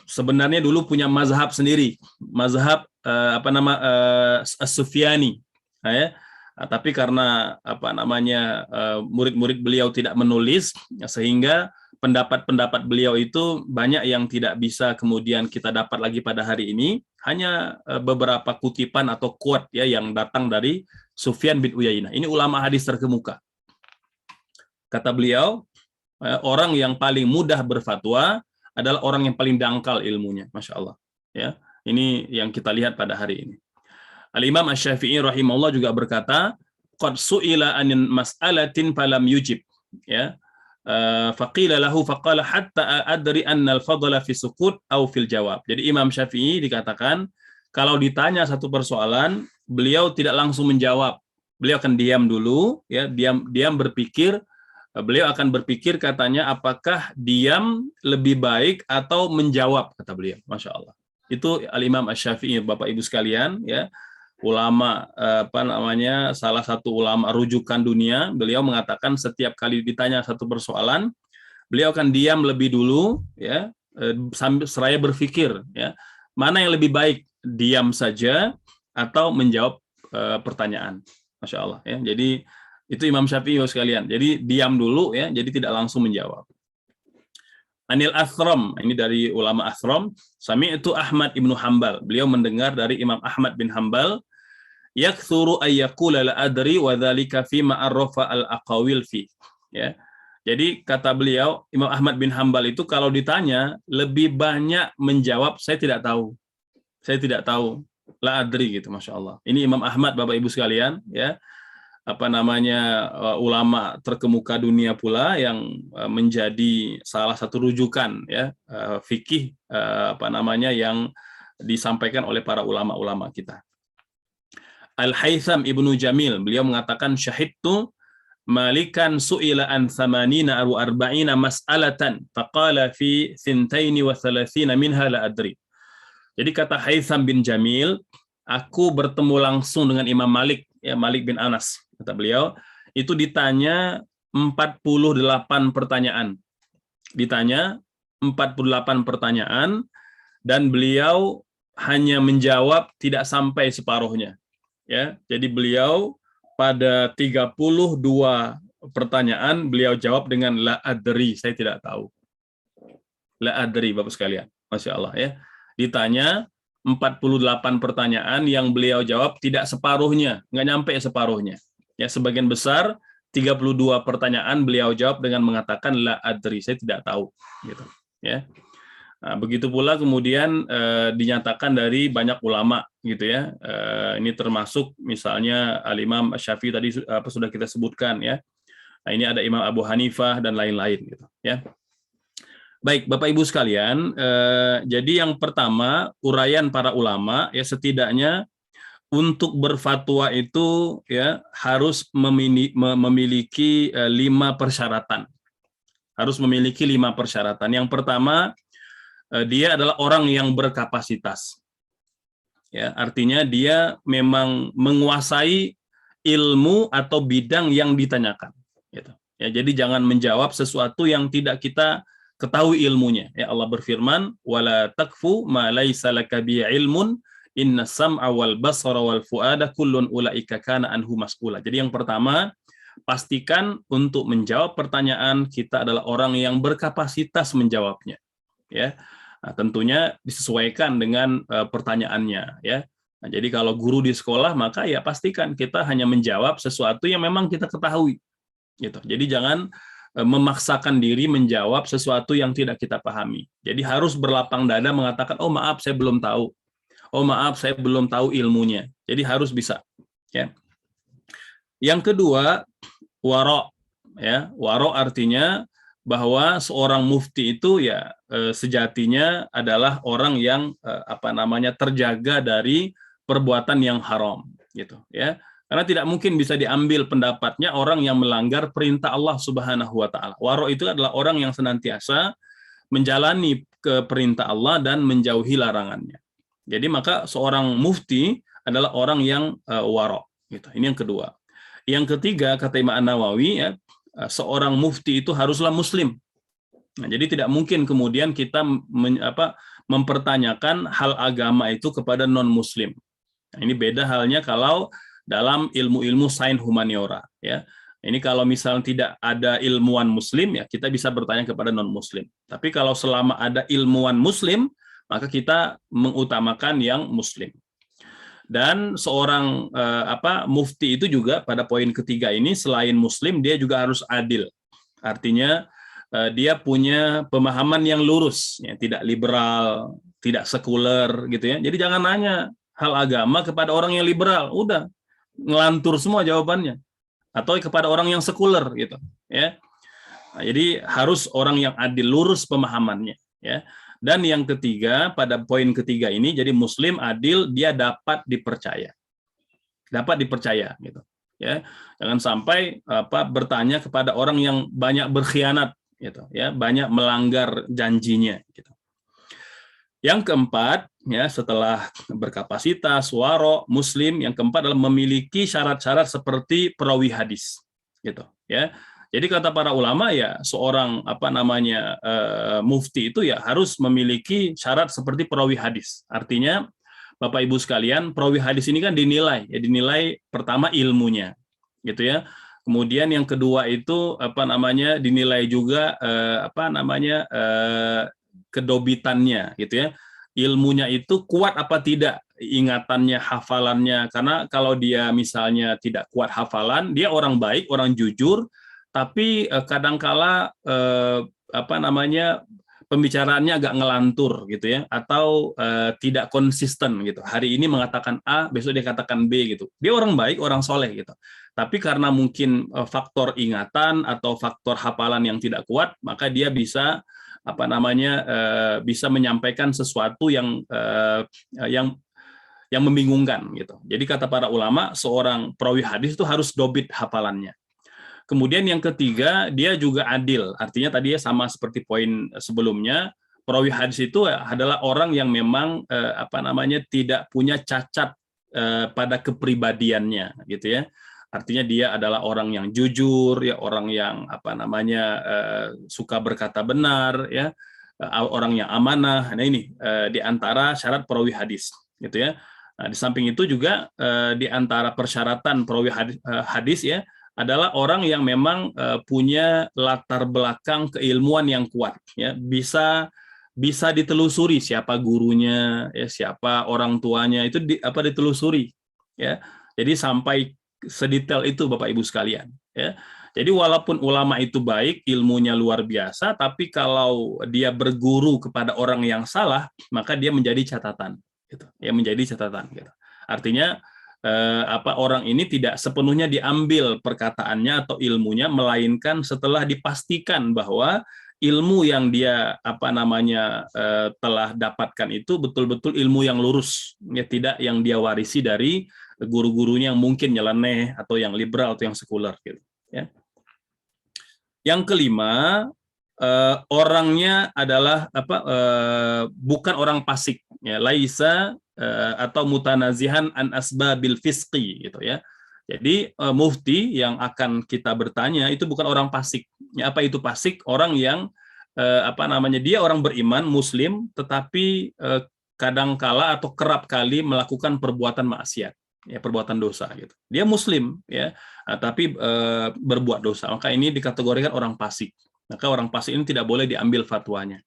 sebenarnya dulu punya mazhab sendiri, mazhab As-Sufyani, ya. Tapi karena murid-murid beliau tidak menulis, sehingga pendapat-pendapat beliau itu banyak yang tidak bisa kemudian kita dapat lagi pada hari ini, hanya beberapa kutipan atau quote ya yang datang dari Sufyan bin Uyainah. Ini ulama hadis terkemuka. Kata beliau, orang yang paling mudah berfatwa adalah orang yang paling dangkal ilmunya, Masya Allah. Ya, ini yang kita lihat pada hari ini. Al-Imam Asy-Syafi'i rahimahullah juga berkata, qad su'ila anin mas'alatin falam yujib, ya. Faqila lahu faqala hatta adri anna al-fadla fi sukut au fil jawab. Jadi Imam Syafi'i dikatakan kalau ditanya satu persoalan, beliau tidak langsung menjawab. Beliau akan diam dulu, ya, diam berpikir. Beliau akan berpikir katanya apakah diam lebih baik atau menjawab, kata beliau. Masya Allah. Itu Al-Imam Asy-Syafi'i, Bapak Ibu sekalian, ya. Ulama salah satu ulama rujukan dunia. Beliau mengatakan setiap kali ditanya satu persoalan, beliau akan diam lebih dulu ya, sambil seraya berpikir ya, mana yang lebih baik, diam saja atau menjawab pertanyaan. Masya Allah ya. Jadi itu Imam Syafi'i sekalian. Jadi diam dulu ya, jadi tidak langsung menjawab. Anil Athram, ini dari ulama Athram, sami'tu Ahmad ibnu Hambal. Beliau mendengar dari Imam Ahmad bin Hambal, yakthuru ayyaqula la adri wa dzalika fi ma arrafa al-aqawil fi. Ya. Jadi kata beliau, Imam Ahmad bin Hambal itu kalau ditanya lebih banyak menjawab saya tidak tahu. Saya tidak tahu. La adri gitu, Masya Allah. Ini Imam Ahmad, Bapak Ibu sekalian, ya. Ulama terkemuka dunia pula yang menjadi salah satu rujukan ya fikih yang disampaikan oleh para ulama-ulama kita. Al-Haytham Ibnu Jamil, beliau mengatakan syahidtu malikan su'ila an 80 aw 40 mas'alatan faqala fi 32 minha la adri. Jadi kata Haytham bin Jamil, aku bertemu langsung dengan Imam Malik, ya, Malik bin Anas, kata beliau, itu ditanya 48 pertanyaan. Ditanya 48 pertanyaan dan beliau hanya menjawab tidak sampai separuhnya. Ya, jadi beliau pada 32 pertanyaan beliau jawab dengan la adri, saya tidak tahu. La adri, Bapak sekalian. Masya Allah ya. Ditanya 48 pertanyaan yang beliau jawab tidak separuhnya, nggak nyampe separuhnya. Ya, sebagian besar 32 pertanyaan beliau jawab dengan mengatakan la adri, saya tidak tahu gitu, ya. Nah, begitu pula kemudian dinyatakan dari banyak ulama gitu ya. Ini termasuk misalnya Al-Imam Syafi'i tadi sudah kita sebutkan ya. Nah, ini ada Imam Abu Hanifah dan lain-lain gitu ya. Baik, Bapak Ibu sekalian, jadi yang pertama uraian para ulama ya, setidaknya untuk berfatwa itu ya harus memiliki 5 persyaratan. Harus memiliki 5 persyaratan. Yang pertama, dia adalah orang yang berkapasitas. Ya, artinya dia memang menguasai ilmu atau bidang yang ditanyakan. Gitu. Ya, jadi jangan menjawab sesuatu yang tidak kita ketahui ilmunya. Ya, Allah berfirman, "Wala takfu ma laisa laka bi ilmun, inna sam'a wal basara wal fuada kullun ulaika kana anhu mas'ula." Jadi yang pertama, pastikan untuk menjawab pertanyaan kita adalah orang yang berkapasitas menjawabnya. Ya. Nah, tentunya disesuaikan dengan pertanyaannya, ya. Nah, jadi kalau guru di sekolah, maka ya pastikan kita hanya menjawab sesuatu yang memang kita ketahui, gitu. Jadi jangan memaksakan diri menjawab sesuatu yang tidak kita pahami. Jadi harus berlapang dada mengatakan, oh maaf saya belum tahu, oh maaf saya belum tahu ilmunya. Jadi harus bisa, ya. Yang kedua, waro, ya. Waro artinya bahwa seorang mufti itu ya sejatinya adalah orang yang terjaga dari perbuatan yang haram, gitu, ya. Karena tidak mungkin bisa diambil pendapatnya orang yang melanggar perintah Allah Subhanahu wa taala. Waro itu adalah orang yang senantiasa menjalani ke perintah Allah dan menjauhi larangannya. Jadi maka seorang mufti adalah orang yang waro, gitu. Ini yang kedua. Yang ketiga, kata Imam An-Nawawi, ya, seorang mufti itu haruslah muslim. Nah, jadi tidak mungkin kemudian kita mempertanyakan hal agama itu kepada non-muslim. Nah, ini beda halnya kalau dalam ilmu-ilmu sains humaniora, ya. Ini kalau misalnya tidak ada ilmuwan muslim, ya kita bisa bertanya kepada non-muslim. Tapi kalau selama ada ilmuwan muslim, maka kita mengutamakan yang muslim. Dan seorang mufti itu juga pada poin ketiga ini selain muslim dia juga harus adil. Artinya dia punya pemahaman yang lurus, ya, tidak liberal, tidak sekuler, gitu ya. Jadi jangan nanya hal agama kepada orang yang liberal, udah ngelantur semua jawabannya. Atau kepada orang yang sekuler, gitu, ya. Nah, jadi harus orang yang adil, lurus pemahamannya, ya. Dan yang ketiga, pada poin ketiga ini, jadi muslim adil, dia dapat dipercaya. Dapat dipercaya, gitu. Ya. Jangan sampai bertanya kepada orang yang banyak berkhianat, gitu, ya, banyak melanggar janjinya, gitu. Yang keempat, ya, setelah berkapasitas, waro, muslim, yang keempat adalah memiliki syarat-syarat seperti perawi hadis, gitu, ya. Jadi kata para ulama, ya seorang mufti itu ya harus memiliki syarat seperti perawi hadis. Artinya Bapak Ibu sekalian, perawi hadis ini kan dinilai pertama ilmunya, gitu ya. Kemudian yang kedua itu dinilai juga kedobitannya, gitu ya. Ilmunya itu kuat apa tidak, ingatannya, hafalannya. Karena kalau dia misalnya tidak kuat hafalan, dia orang baik, orang jujur, tapi kadangkala pembicaraannya agak ngelantur, gitu ya, atau tidak konsisten, gitu. Hari ini mengatakan A, besok dia katakan B, gitu. Dia orang baik, orang soleh, gitu. Tapi karena mungkin faktor ingatan atau faktor hafalan yang tidak kuat, maka dia bisa bisa menyampaikan sesuatu yang membingungkan, gitu. Jadi kata para ulama, seorang perawi hadis itu harus dobit hafalannya. Kemudian yang ketiga, dia juga adil. Artinya tadi ya sama seperti poin sebelumnya, perawi hadis itu adalah orang yang memang tidak punya cacat pada kepribadiannya, gitu ya. Artinya dia adalah orang yang jujur, ya, orang yang suka berkata benar, ya, orang yang amanah. Nah, ini di antara syarat perawi hadis, gitu ya. Nah, di samping itu juga di antara persyaratan perawi hadis ya adalah orang yang memang punya latar belakang keilmuan yang kuat, ya, bisa ditelusuri siapa gurunya, ya, siapa orang tuanya, itu ditelusuri, ya. Jadi sampai sedetail itu Bapak Ibu sekalian, ya. Jadi walaupun ulama itu baik, ilmunya luar biasa, tapi kalau dia berguru kepada orang yang salah, maka dia menjadi catatan, gitu. Ya, menjadi catatan, gitu. Artinya orang ini tidak sepenuhnya diambil perkataannya atau ilmunya, melainkan setelah dipastikan bahwa ilmu yang dia telah dapatkan itu betul-betul ilmu yang lurus, ya, tidak yang dia warisi dari guru-gurunya yang mungkin nyeleneh atau yang liberal atau yang sekuler gitu, ya. Yang kelima, orangnya adalah bukan orang fasik, ya, laisa atau mutanazihan an asbabil fisqi gitu, ya. Jadi mufti yang akan kita bertanya itu bukan orang fasik. Ya, apa itu fasik? Orang yang dia orang beriman muslim tetapi kadangkala atau kerap kali melakukan perbuatan maksiat, ya, perbuatan dosa gitu. Dia muslim, ya, tapi berbuat dosa. Maka ini dikategorikan orang fasik. Maka orang fasik ini tidak boleh diambil fatwanya.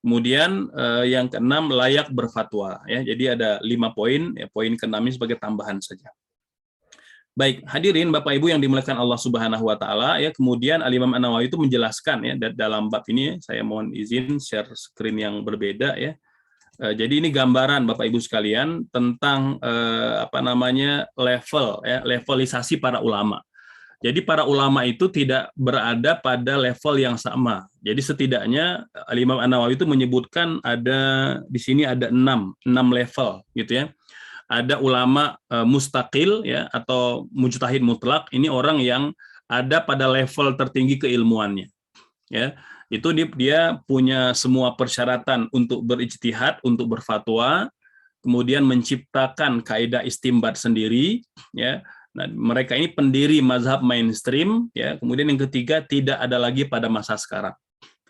Kemudian yang keenam, layak berfatwa, ya. Jadi ada 5 poin, ya, poin keenam ini sebagai tambahan saja. Baik, hadirin Bapak Ibu yang dimuliakan Allah Subhanahu wa taala, ya. Kemudian Al-Imam An-Nawawi itu menjelaskan, ya, dalam bab ini, saya mohon izin share screen yang berbeda, ya. Jadi ini gambaran Bapak Ibu sekalian tentang level, ya, levelisasi para ulama. Jadi para ulama itu tidak berada pada level yang sama. Jadi setidaknya Al-Imam An-Nawawi itu menyebutkan di sini ada 6 level gitu, ya. Ada ulama mustaqil, ya, atau mujtahid mutlak. Ini orang yang ada pada level tertinggi keilmuannya, ya. Itu dia punya semua persyaratan untuk berijtihad, untuk berfatwa, kemudian menciptakan kaidah istimbat sendiri, ya. Nah, mereka ini pendiri mazhab mainstream, ya. Kemudian yang ketiga, tidak ada lagi pada masa sekarang.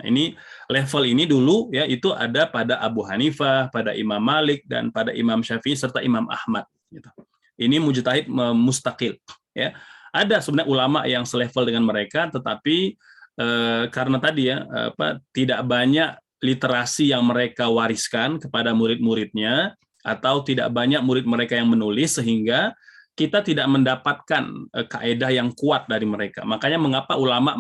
Nah, ini level ini dulu, ya, itu ada pada Abu Hanifah, pada Imam Malik, dan pada Imam Syafi'i serta Imam Ahmad. Gitu. Ini mujtahid mustaqil, ya. Ada sebenarnya ulama yang selevel dengan mereka, tetapi karena tadi, ya, tidak banyak literasi yang mereka wariskan kepada murid-muridnya, atau tidak banyak murid mereka yang menulis, sehingga kita tidak mendapatkan kaidah yang kuat dari mereka. Makanya mengapa ulama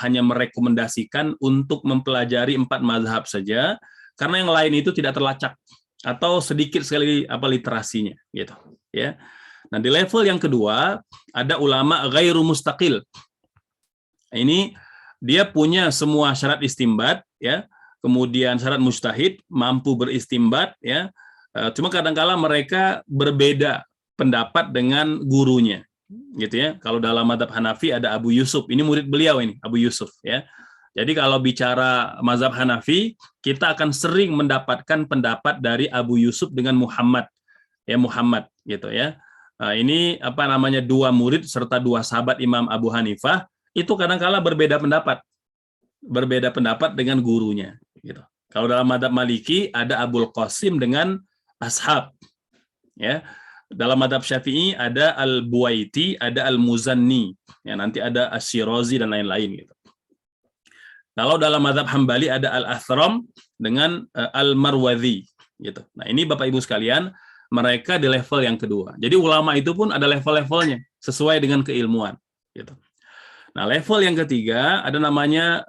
hanya merekomendasikan untuk mempelajari 4 mazhab saja, karena yang lain itu tidak terlacak atau sedikit sekali literasinya, gitu, ya. Nah, di level yang kedua ada ulama ghairu mustaqil. Ini dia punya semua syarat istimbat, ya. Kemudian syarat mujtahid, mampu beristimbat, ya. Cuma kadang-kala mereka berbeda pendapat dengan gurunya, gitu, ya. Kalau dalam mazhab Hanafi ada Abu Yusuf, ini murid beliau ini, Abu Yusuf, ya. Jadi kalau bicara mazhab Hanafi, kita akan sering mendapatkan pendapat dari Abu Yusuf dengan Muhammad, ya, Muhammad, gitu, ya. Nah, ini 2 murid serta 2 sahabat Imam Abu Hanifah itu kadang-kala berbeda pendapat dengan gurunya, gitu. Kalau dalam mazhab Maliki ada Abul Qasim dengan Ashab, ya. Dalam madhab Syafi'i ada Al-Buwaiti, ada Al-Muzanni, ya, nanti ada Asy-Syirazi dan lain-lain gitu. Kalau dalam madhab Hambali ada Al-Athram dengan Al-Marwazi gitu. Nah, ini Bapak Ibu sekalian, mereka di level yang kedua. Jadi ulama itu pun ada level-levelnya sesuai dengan keilmuan gitu. Nah, level yang ketiga ada namanya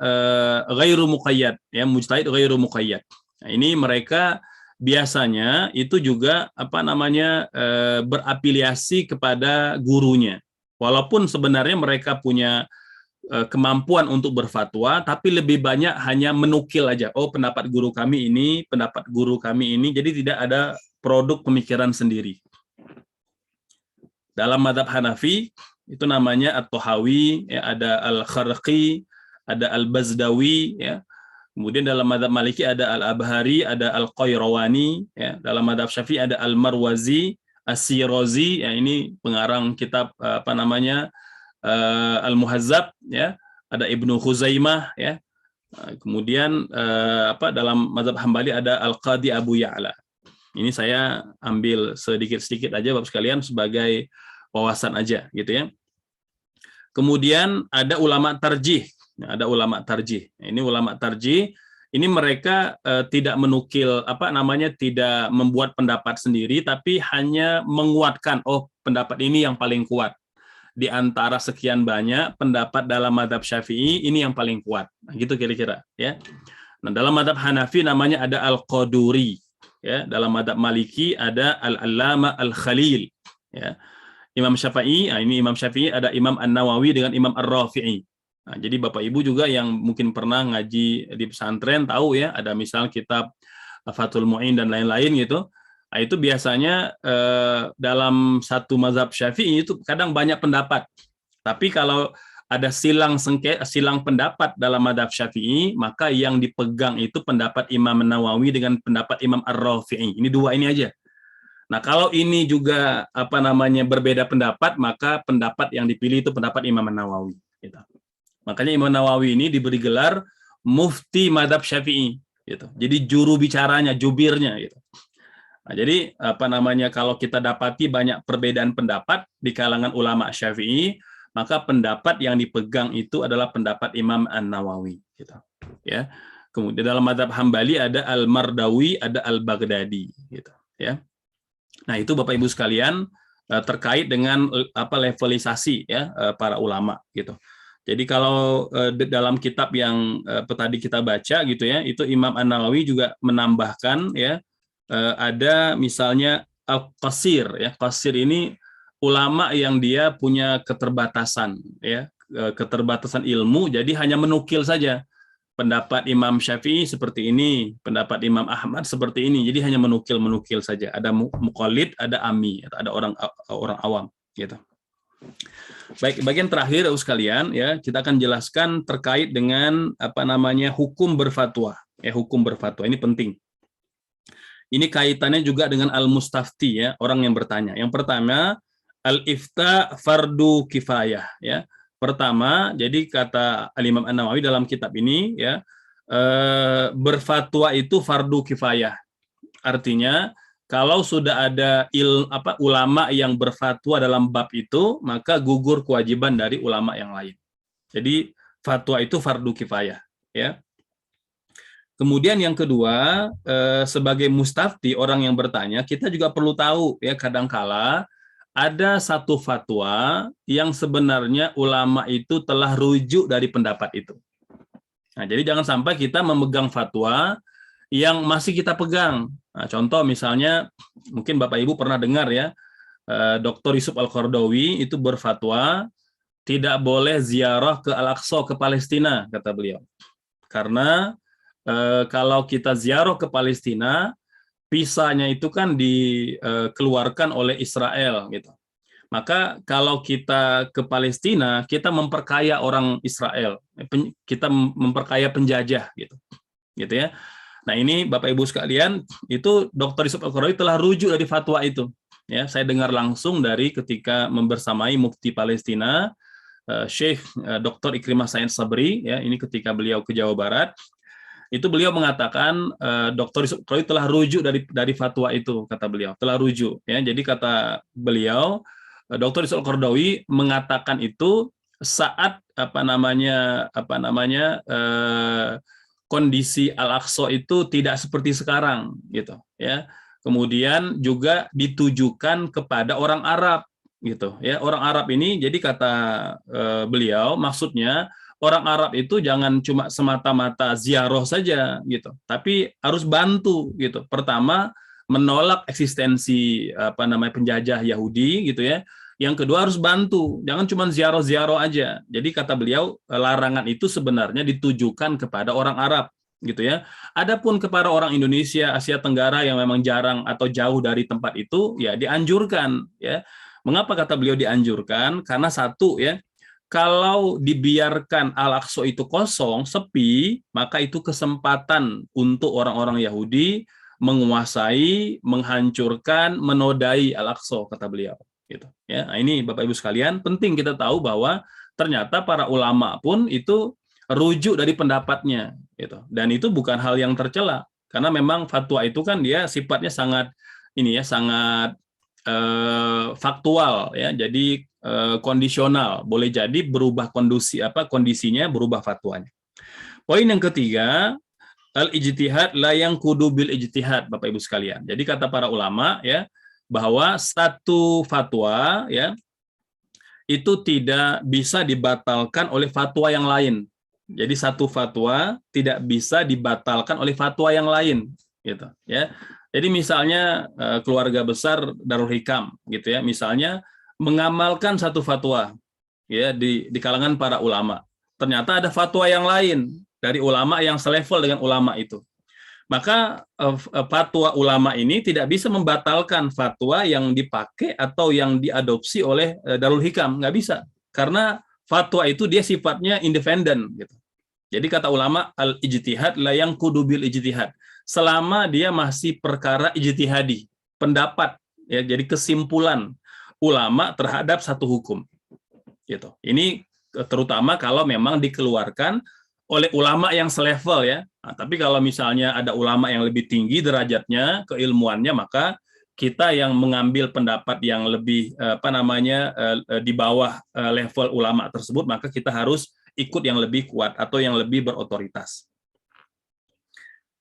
ghairu muqayyad, ya, mujtahid ghairu muqayyad. Nah, ini mereka biasanya itu juga berafiliasi kepada gurunya. Walaupun sebenarnya mereka punya kemampuan untuk berfatwa, tapi lebih banyak hanya menukil aja. Oh, pendapat guru kami ini, pendapat guru kami ini. Jadi tidak ada produk pemikiran sendiri. Dalam mazhab Hanafi itu namanya At-Tahawi, ya, ada Al-Kharqi, ada Al-Bazdawi, ya. Kemudian dalam mazhab Maliki ada Al-Abhari, ada Al-Qayrawani, ya. Dalam mazhab Syafi'i ada Al-Marwazi, Asy-Syirazi, ya, ini pengarang kitab Al-Muhazzab, ya. Ada Ibnu Khuzaimah, ya. Kemudian dalam mazhab Hambali ada Al-Qadi Abu Ya'la. Ini saya ambil sedikit-sedikit aja Bapak sekalian sebagai wawasan aja, gitu, ya. Kemudian ada ulama tarjih. Ada ulama tarjih. Ini ulama tarjih, ini mereka tidak menukil tidak membuat pendapat sendiri, tapi hanya menguatkan, oh, pendapat ini yang paling kuat di antara sekian banyak pendapat dalam mazhab Syafi'i, ini yang paling kuat. Nah, gitu kira-kira, ya. Nah, dalam mazhab Hanafi namanya ada Al-Qaduri, ya. Dalam mazhab Maliki ada Al-Allama Al-Khalil, ya. Imam Syafi'i, ini Imam Syafi'i ada Imam An-Nawawi dengan Imam Ar-Rafi'i. Nah, jadi Bapak Ibu juga yang mungkin pernah ngaji di pesantren tahu ya, ada misal kitab Fathul Mu'in dan lain-lain gitu. Nah, itu biasanya dalam satu mazhab Syafi'i itu kadang banyak pendapat. Tapi kalau ada silang pendapat dalam mazhab Syafi'i, maka yang dipegang itu pendapat Imam Nawawi dengan pendapat Imam Ar-Rafi'i. Ini dua ini aja. Nah, kalau ini juga berbeda pendapat, maka pendapat yang dipilih itu pendapat Imam Nawawi. Gitu. Makanya Imam Nawawi ini diberi gelar Mufti Mazhab Syafi'i. Gitu. Jadi juru bicaranya, jubirnya. Gitu. Nah, jadi kalau kita dapati banyak perbedaan pendapat di kalangan ulama Syafi'i, maka pendapat yang dipegang itu adalah pendapat Imam An-Nawawi. Gitu. Ya. Kemudian dalam mazhab Hambali ada Al-Mardawi, ada Al-Baghdadi. Gitu. Ya. Nah, itu Bapak Ibu sekalian terkait dengan levelisasi ya para ulama gitu. Jadi kalau dalam kitab yang tadi kita baca gitu ya, itu Imam An-Nawawi juga menambahkan ya ada misalnya Al-Qasir ya. Qasir ini ulama yang dia punya keterbatasan ya, keterbatasan ilmu, jadi hanya menukil saja. Pendapat Imam Syafi'i seperti ini, pendapat Imam Ahmad seperti ini. Jadi hanya menukil saja. Ada muqallid, ada ami, ada orang awam gitu. Baik, bagian terakhir sekalian ya, kita akan jelaskan terkait dengan hukum berfatwa. Ya, hukum berfatwa ini penting. Ini kaitannya juga dengan al-mustafti ya, orang yang bertanya. Yang pertama, al-ifta fardu kifayah ya. Pertama, jadi kata Al-Imam An-Nawawi dalam kitab ini ya, berfatwa itu fardu kifayah. Artinya kalau sudah ada ulama yang berfatwa dalam bab itu, maka gugur kewajiban dari ulama yang lain. Jadi fatwa itu fardu kifayah ya. Kemudian yang kedua, sebagai mustafti, orang yang bertanya, kita juga perlu tahu ya, kadangkala ada satu fatwa yang sebenarnya ulama itu telah rujuk dari pendapat itu. Nah, jadi jangan sampai kita memegang fatwa yang masih kita pegang. Nah, contoh misalnya, mungkin Bapak Ibu pernah dengar ya, Dr. Yusuf Al-Qaradawi itu berfatwa tidak boleh ziarah ke Al-Aqsa, ke Palestina, kata beliau. Karena kalau kita ziarah ke Palestina, visanya itu kan dikeluarkan oleh Israel gitu. Maka kalau kita ke Palestina, kita memperkaya orang Israel, kita memperkaya penjajah gitu. Gitu ya. Nah, ini Bapak Ibu sekalian, itu Dr. Yusuf Al-Qaradawi telah rujuk dari fatwa itu. Ya, saya dengar langsung dari ketika membersamai Mufti Palestina, Syekh Dr. Ikrimah Said Sabri ya, ini ketika beliau ke Jawa Barat. Itu beliau mengatakan Dr. Yusuf Al-Qaradawi telah rujuk dari fatwa itu, kata beliau, telah rujuk ya. Jadi kata beliau, Dr. Yusuf Al-Qaradawi mengatakan itu saat kondisi Al-Aqsa itu tidak seperti sekarang gitu ya. Kemudian juga ditujukan kepada orang Arab gitu ya. Orang Arab ini, jadi kata beliau, maksudnya orang Arab itu jangan cuma semata-mata ziarah saja gitu, tapi harus bantu gitu. Pertama, menolak eksistensi penjajah Yahudi gitu ya. Yang kedua harus bantu, jangan cuma ziarah-ziarah aja. Jadi kata beliau, larangan itu sebenarnya ditujukan kepada orang Arab gitu ya. Adapun kepada orang Indonesia, Asia Tenggara yang memang jarang atau jauh dari tempat itu, ya dianjurkan ya. Mengapa kata beliau dianjurkan? Karena satu ya, kalau dibiarkan Al-Aqsa itu kosong, sepi, maka itu kesempatan untuk orang-orang Yahudi menguasai, menghancurkan, menodai Al-Aqsa, kata beliau. Gitu. Ya, nah ini Bapak Ibu sekalian, penting kita tahu bahwa ternyata para ulama pun itu rujuk dari pendapatnya. Gitu. Dan itu bukan hal yang tercela, karena memang fatwa itu kan dia sifatnya sangat sangat faktual ya, jadi kondisional, boleh jadi berubah kondisinya, berubah fatwanya. Poin yang ketiga, al-ijtihad la yanqudu bil ijtihad, Bapak Ibu sekalian. Jadi kata para ulama ya, bahwa satu fatwa ya itu tidak bisa dibatalkan oleh fatwa yang lain. Jadi satu fatwa tidak bisa dibatalkan oleh fatwa yang lain gitu ya. Jadi misalnya keluarga besar Darul Hikam gitu ya, misalnya mengamalkan satu fatwa ya di kalangan para ulama. ternyata ada fatwa yang lain dari ulama yang selevel dengan ulama itu. Maka fatwa ulama ini tidak bisa membatalkan fatwa yang dipakai atau yang diadopsi oleh Darul Hikam, nggak bisa. Karena fatwa itu dia sifatnya independen gitu. Jadi kata ulama al-ijtihad la yanqudu bil ijtihad. Selama dia masih perkara ijtihadi, pendapat ya, jadi kesimpulan ulama terhadap satu hukum. Gitu. Ini terutama kalau memang dikeluarkan oleh ulama yang selevel ya. Nah, tapi kalau misalnya ada ulama yang lebih tinggi derajatnya, keilmuannya, maka kita yang mengambil pendapat yang lebih di bawah level ulama tersebut, maka kita harus ikut yang lebih kuat atau yang lebih berotoritas.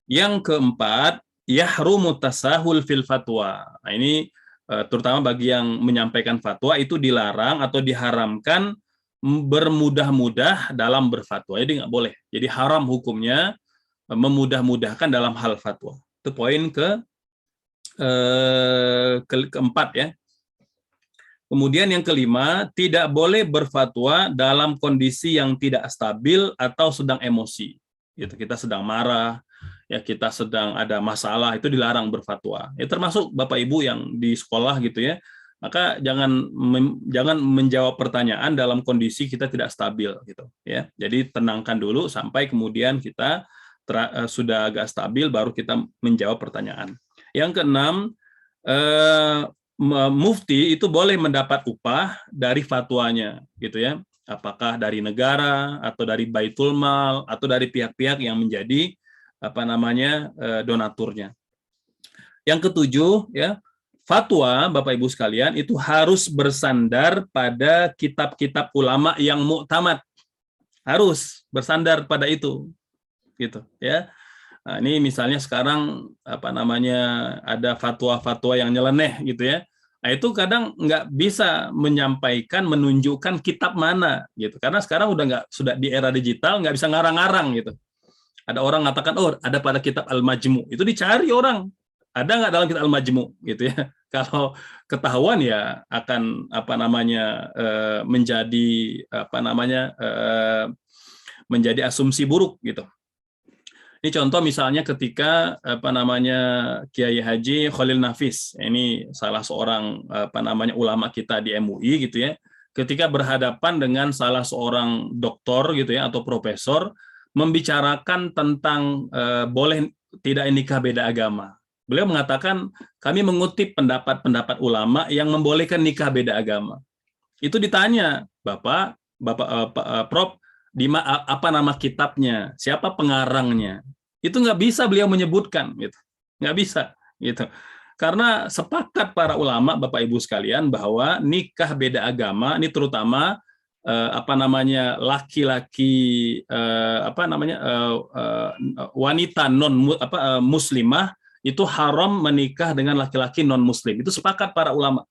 Yang keempat, yahrumu tasahul fil fatwa. Nah, ini terutama bagi yang menyampaikan fatwa itu dilarang atau diharamkan bermudah-mudah dalam berfatwa. Jadi nggak boleh. Jadi haram hukumnya memudah-mudahkan dalam hal fatwa. Itu poin keempat ya. Kemudian yang kelima, tidak boleh berfatwa dalam kondisi yang tidak stabil atau sedang emosi. Gitu, kita sedang marah, ya kita sedang ada masalah, itu dilarang berfatwa. Ya termasuk Bapak Ibu yang di sekolah gitu ya. Maka jangan menjawab pertanyaan dalam kondisi kita tidak stabil gitu ya. Jadi tenangkan dulu sampai kemudian kita sudah agak stabil baru kita menjawab pertanyaan. Yang keenam, mufti itu boleh mendapat upah dari fatwanya gitu ya. Apakah dari negara atau dari Baitul Mal atau dari pihak-pihak yang menjadi donaturnya. Yang ketujuh ya, fatwa Bapak Ibu sekalian itu harus bersandar pada kitab-kitab ulama yang muktamad. Harus bersandar pada itu. Gitu ya. Nah, ini misalnya sekarang ada fatwa-fatwa yang nyeleneh gitu ya. Nah, itu kadang nggak bisa menyampaikan, menunjukkan kitab mana gitu. Karena sekarang sudah di era digital, nggak bisa ngarang-ngarang gitu. Ada orang mengatakan, oh ada pada kitab Al-Majmu. Itu dicari orang. Ada nggak dalam kitab Al-Majmu gitu ya. Kalau ketahuan ya akan menjadi asumsi buruk gitu. Ini contoh misalnya ketika Kiai Haji Khalil Nafis, ini salah seorang ulama kita di MUI gitu ya. Ketika berhadapan dengan salah seorang doktor gitu ya atau profesor membicarakan tentang boleh tidak nikah beda agama. Beliau mengatakan, kami mengutip pendapat-pendapat ulama yang membolehkan nikah beda agama. Itu ditanya, Bapak Prof, apa nama kitabnya, siapa pengarangnya? Itu nggak bisa beliau menyebutkan, gitu. Nggak bisa, gitu. Karena sepakat para ulama, Bapak Ibu sekalian, bahwa nikah beda agama, ini terutama laki-laki wanita muslimah itu haram menikah dengan laki-laki non muslim. Itu sepakat para ulama.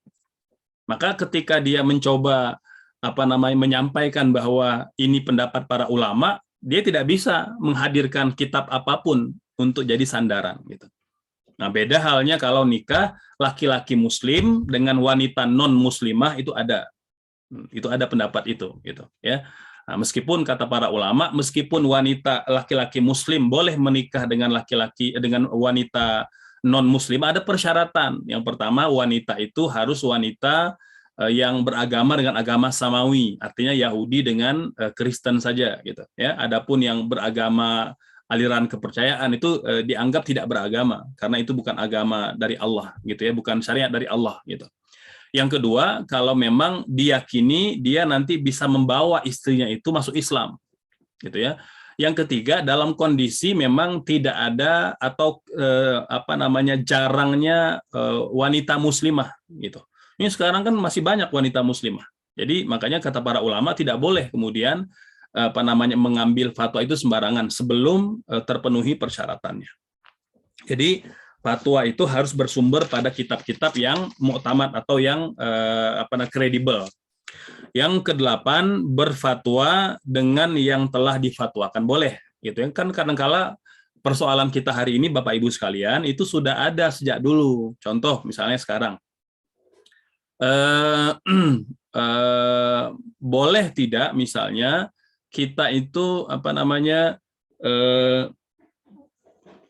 Maka ketika dia mencoba menyampaikan bahwa ini pendapat para ulama, dia tidak bisa menghadirkan kitab apapun untuk jadi sandaran gitu. Nah, beda halnya kalau nikah laki-laki muslim dengan wanita non muslimah itu ada pendapat itu gitu ya. Nah, meskipun kata para ulama, meskipun wanita laki-laki muslim boleh menikah dengan wanita non muslim, ada persyaratan. Yang pertama, wanita itu harus wanita yang beragama dengan agama samawi, artinya Yahudi dengan Kristen saja gitu ya. Adapun yang beragama aliran kepercayaan itu dianggap tidak beragama karena itu bukan agama dari Allah gitu ya, bukan syariat dari Allah gitu. Yang kedua, kalau memang diyakini dia nanti bisa membawa istrinya itu masuk Islam, gitu ya. Yang ketiga, dalam kondisi memang tidak ada atau jarangnya wanita muslimah, gitu. Ini sekarang kan masih banyak wanita muslimah. Jadi makanya kata para ulama tidak boleh kemudian mengambil fatwa itu sembarangan sebelum terpenuhi persyaratannya. Jadi fatwa itu harus bersumber pada kitab-kitab yang muktamad atau yang kredibel. Yang kedelapan, berfatwa dengan yang telah difatwakan boleh, gitu ya. Kan kadang-kala persoalan kita hari ini Bapak Ibu sekalian itu sudah ada sejak dulu. Contoh misalnya sekarang, boleh tidak misalnya kita itu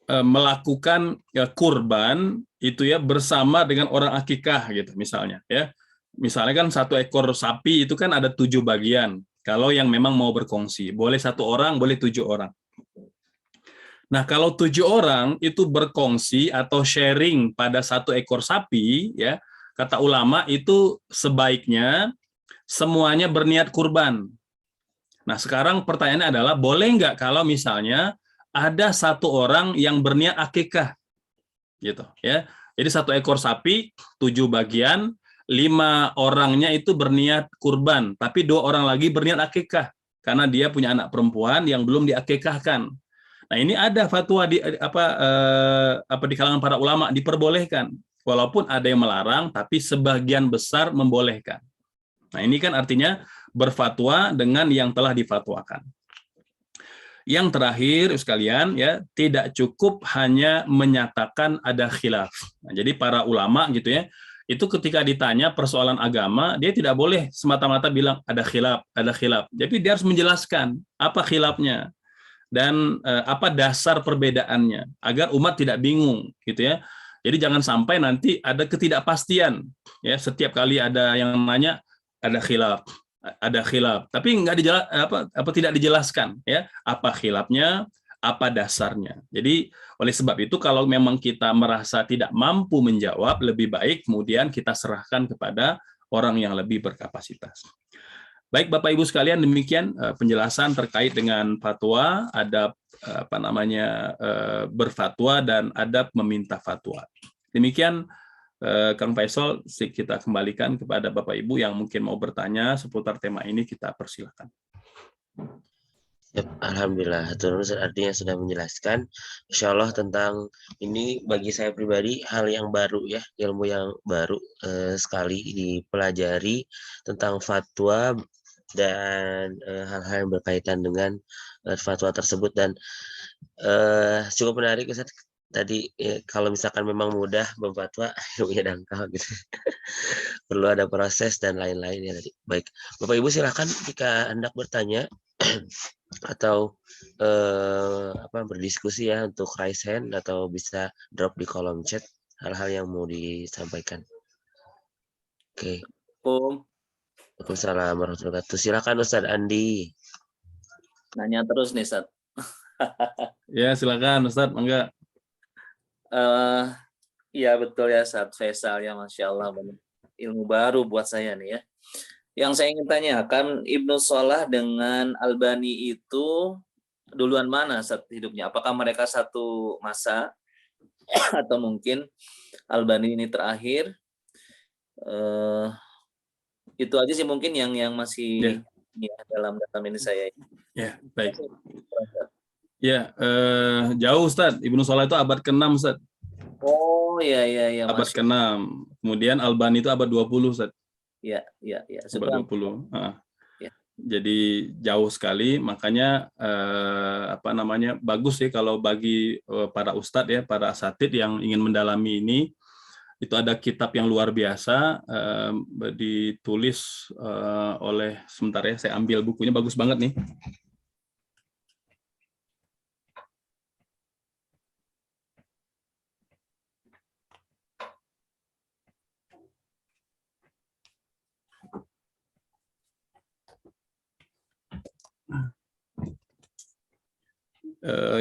melakukan kurban itu ya bersama dengan orang akikah gitu misalnya ya. Misalnya kan 1 ekor sapi itu kan ada 7 bagian. Kalau yang memang mau berkongsi, boleh 1 orang, boleh 7 orang. Nah, kalau 7 orang itu berkongsi atau sharing pada 1 ekor sapi ya, kata ulama itu sebaiknya semuanya berniat kurban. Nah, sekarang pertanyaannya adalah boleh nggak kalau misalnya ada 1 orang yang berniat akikah, gitu ya. Jadi 1 ekor sapi 7 bagian, 5 orangnya itu berniat kurban, tapi 2 orang lagi berniat akikah karena dia punya anak perempuan yang belum diakikahkan. Nah, ini ada fatwa di di kalangan para ulama diperbolehkan, walaupun ada yang melarang, tapi sebagian besar membolehkan. Nah, ini kan artinya berfatwa dengan yang telah difatwakan. Yang terakhir sekalian ya, tidak cukup hanya menyatakan ada khilaf. Nah, jadi para ulama gitu ya, itu ketika ditanya persoalan agama, dia tidak boleh semata-mata bilang ada khilaf, ada khilaf. Jadi dia harus menjelaskan apa khilafnya dan apa dasar perbedaannya agar umat tidak bingung gitu ya. Jadi jangan sampai nanti ada ketidakpastian ya, setiap kali ada yang nanya ada khilaf, tapi tidak dijelaskan ya apa khilafnya, apa dasarnya. Jadi oleh sebab itu kalau memang kita merasa tidak mampu menjawab, lebih baik kemudian kita serahkan kepada orang yang lebih berkapasitas. Baik Bapak Ibu sekalian, demikian penjelasan terkait dengan fatwa, adab berfatwa dan adab meminta fatwa. Demikian Kang Faisal, kita kembalikan kepada Bapak Ibu yang mungkin mau bertanya seputar tema ini, kita persilakan. Alhamdulillah, artinya sudah menjelaskan. Insya Allah tentang ini bagi saya pribadi hal yang baru ya, ilmu yang baru sekali dipelajari tentang fatwa dan hal-hal yang berkaitan dengan fatwa tersebut, dan cukup menarik Ustaz. Tadi kalau misalkan memang mudah memfatwa, ilmunya dangkal gitu. Perlu ada proses dan lain-lain ya tadi. Baik, Bapak Ibu silakan jika hendak bertanya atau berdiskusi ya, untuk raise hand atau bisa drop di kolom chat hal-hal yang mau disampaikan. Oke. Waalaikumsalam warahmatullahi wabarakatuh. Silakan Ustaz Andi. Nanya terus nih, Ustaz. Ya, silakan Ustaz, mangga. Iya betul ya, Ustaz Faisal ya, Masya Allah, ilmu baru buat saya nih ya. Yang saya ingin tanyakan, Ibnu Salah dengan Albani itu duluan mana saat hidupnya? Apakah mereka satu masa atau mungkin Albani ini terakhir? Itu aja sih mungkin yang masih dalam ini saya. Ya, baik. Ya, jauh Ustaz. Ibnu Salah itu abad ke-6 Ustaz. Oh iya. Abad ke-6. Kemudian Albani itu abad 20 Ustaz. Iya. Abad 20. Ya. Jadi jauh sekali, makanya bagus sih kalau bagi para ustadz ya, para asatidz yang ingin mendalami ini, itu ada kitab yang luar biasa ditulis oleh, sebentar ya, saya ambil bukunya, bagus banget nih.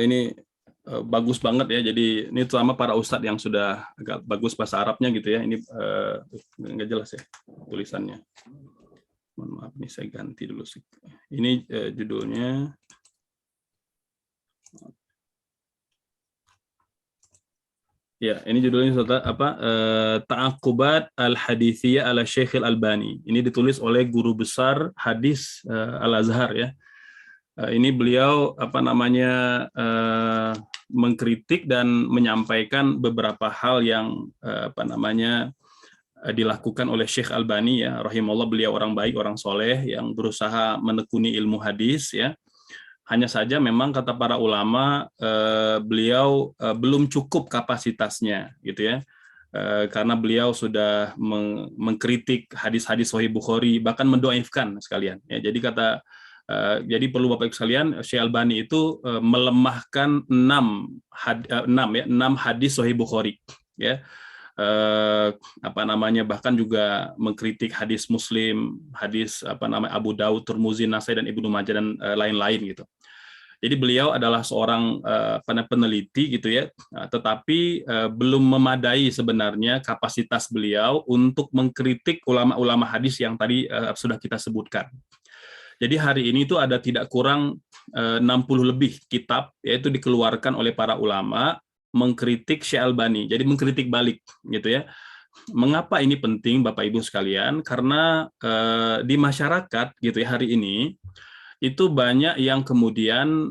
Ini bagus banget ya, jadi ini terutama para ustadz yang sudah agak bagus bahasa Arabnya gitu ya. Ini nggak jelas ya tulisannya, mohon maaf nih, saya ganti dulu sih. Ini judulnya ya, ini judulnya Ta'aqubat al-Hadithiyah ala Syekh al-Albani. Ini ditulis oleh guru besar hadis Al-Azhar ya. Ini beliau mengkritik dan menyampaikan beberapa hal yang dilakukan oleh Syekh Albani ya, rahimahullah. Beliau orang baik, orang soleh yang berusaha menekuni ilmu hadis ya. Hanya saja memang kata para ulama beliau belum cukup kapasitasnya gitu ya, karena beliau sudah mengkritik hadis-hadis Sahih Bukhari, bahkan mendoaifkan sekalian ya. Jadi kata Jadi perlu Bapak Ibu sekalian, Syekh Albani itu melemahkan 6 hadis Sahih Bukhari, ya. Bahkan juga mengkritik hadis Muslim, hadis Abu Daud, Tirmidzi, Nasai dan Ibnu Majah dan lain-lain gitu. Jadi beliau adalah seorang peneliti gitu ya, tetapi belum memadai sebenarnya kapasitas beliau untuk mengkritik ulama-ulama hadis yang tadi sudah kita sebutkan. Jadi hari ini itu ada tidak kurang 60 lebih kitab yaitu dikeluarkan oleh para ulama mengkritik Syekh Albani. Jadi mengkritik balik gitu ya. Mengapa ini penting Bapak Ibu sekalian? Karena di masyarakat gitu ya hari ini itu banyak yang kemudian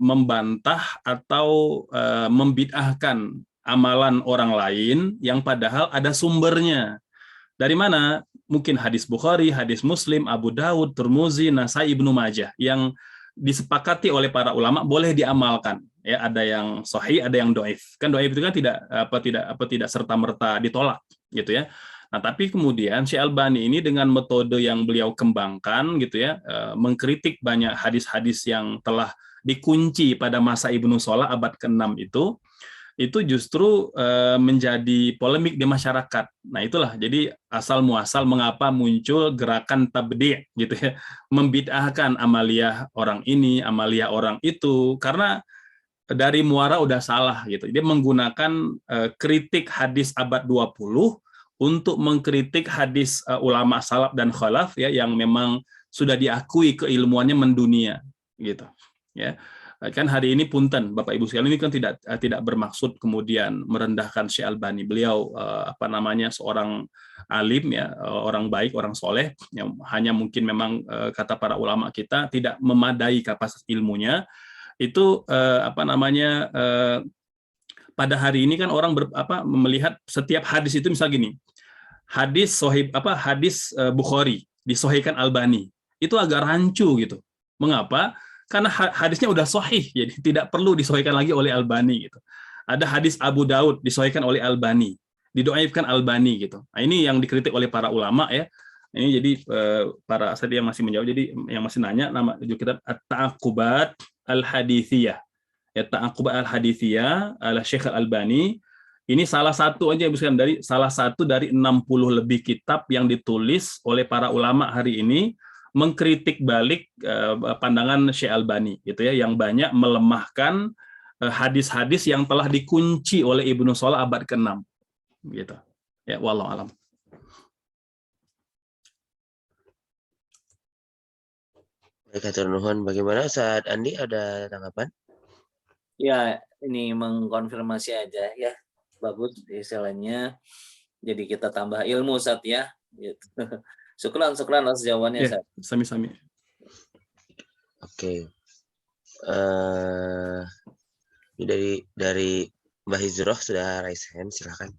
membantah atau membid'ahkan amalan orang lain yang padahal ada sumbernya. Dari mana? Mungkin hadis Bukhari, hadis Muslim, Abu Daud, Tirmidzi, Nasai, Ibnu Majah yang disepakati oleh para ulama boleh diamalkan. Ya, ada yang sahih, ada yang dhaif. Kan dhaif itu kan tidak serta-merta ditolak, gitu ya. Nah, tapi kemudian Syekh Albani ini dengan metode yang beliau kembangkan, gitu ya, mengkritik banyak hadis-hadis yang telah dikunci pada masa Ibnu Salah abad ke-6 itu justru menjadi polemik di masyarakat. Nah, itulah jadi asal muasal mengapa muncul gerakan tabdi' gitu ya, membid'ahkan amaliyah orang ini, amaliyah orang itu, karena dari muara udah salah gitu. Dia menggunakan kritik hadis abad 20 untuk mengkritik hadis ulama salaf dan khalaf ya yang memang sudah diakui keilmuannya mendunia gitu. Ya. Kan hari ini punten Bapak Ibu sekalian, ini kan tidak bermaksud kemudian merendahkan Syekh Albani. Beliau seorang alim ya, orang baik, orang soleh yang hanya mungkin memang kata para ulama kita tidak memadai kapasitas ilmunya. Itu pada hari ini kan orang melihat setiap hadis itu misal gini. Hadis Bukhari disahihkan Albani. Itu agak rancu gitu. Mengapa? Karena hadisnya udah sahih, jadi tidak perlu disahihkan lagi oleh Albani gitu. Ada hadis Abu Daud disahihkan oleh Albani, didoaifkan Albani gitu. Nah, ini yang dikritik oleh para ulama ya. Ini jadi para tadi yang masih menjawab, jadi yang masih nanya nama kitab At-Ta'aqubat Al-Hadithiyah. Ya, Ta'aqubat Al-Hadithiyah ala Syekh Al-Albani. Ini salah satu aja dari 60 lebih kitab yang ditulis oleh para ulama hari ini mengkritik balik pandangan Syekh Albani gitu ya, yang banyak melemahkan hadis-hadis yang telah dikunci oleh Ibnu Salah abad ke-6 gitu. Ya, wallahu alam. Baik, hatur nuhun. Bagaimana Ustaz Andi, ada tanggapan? Ya, ini mengkonfirmasi aja ya. Bagus istilahnya. Jadi kita tambah ilmu Ustaz ya. Gitu. Syukran atas jawabannya, ya, sami-sami. Oke. Ini dari Mbah Hizroh sudah raise hand, silakan.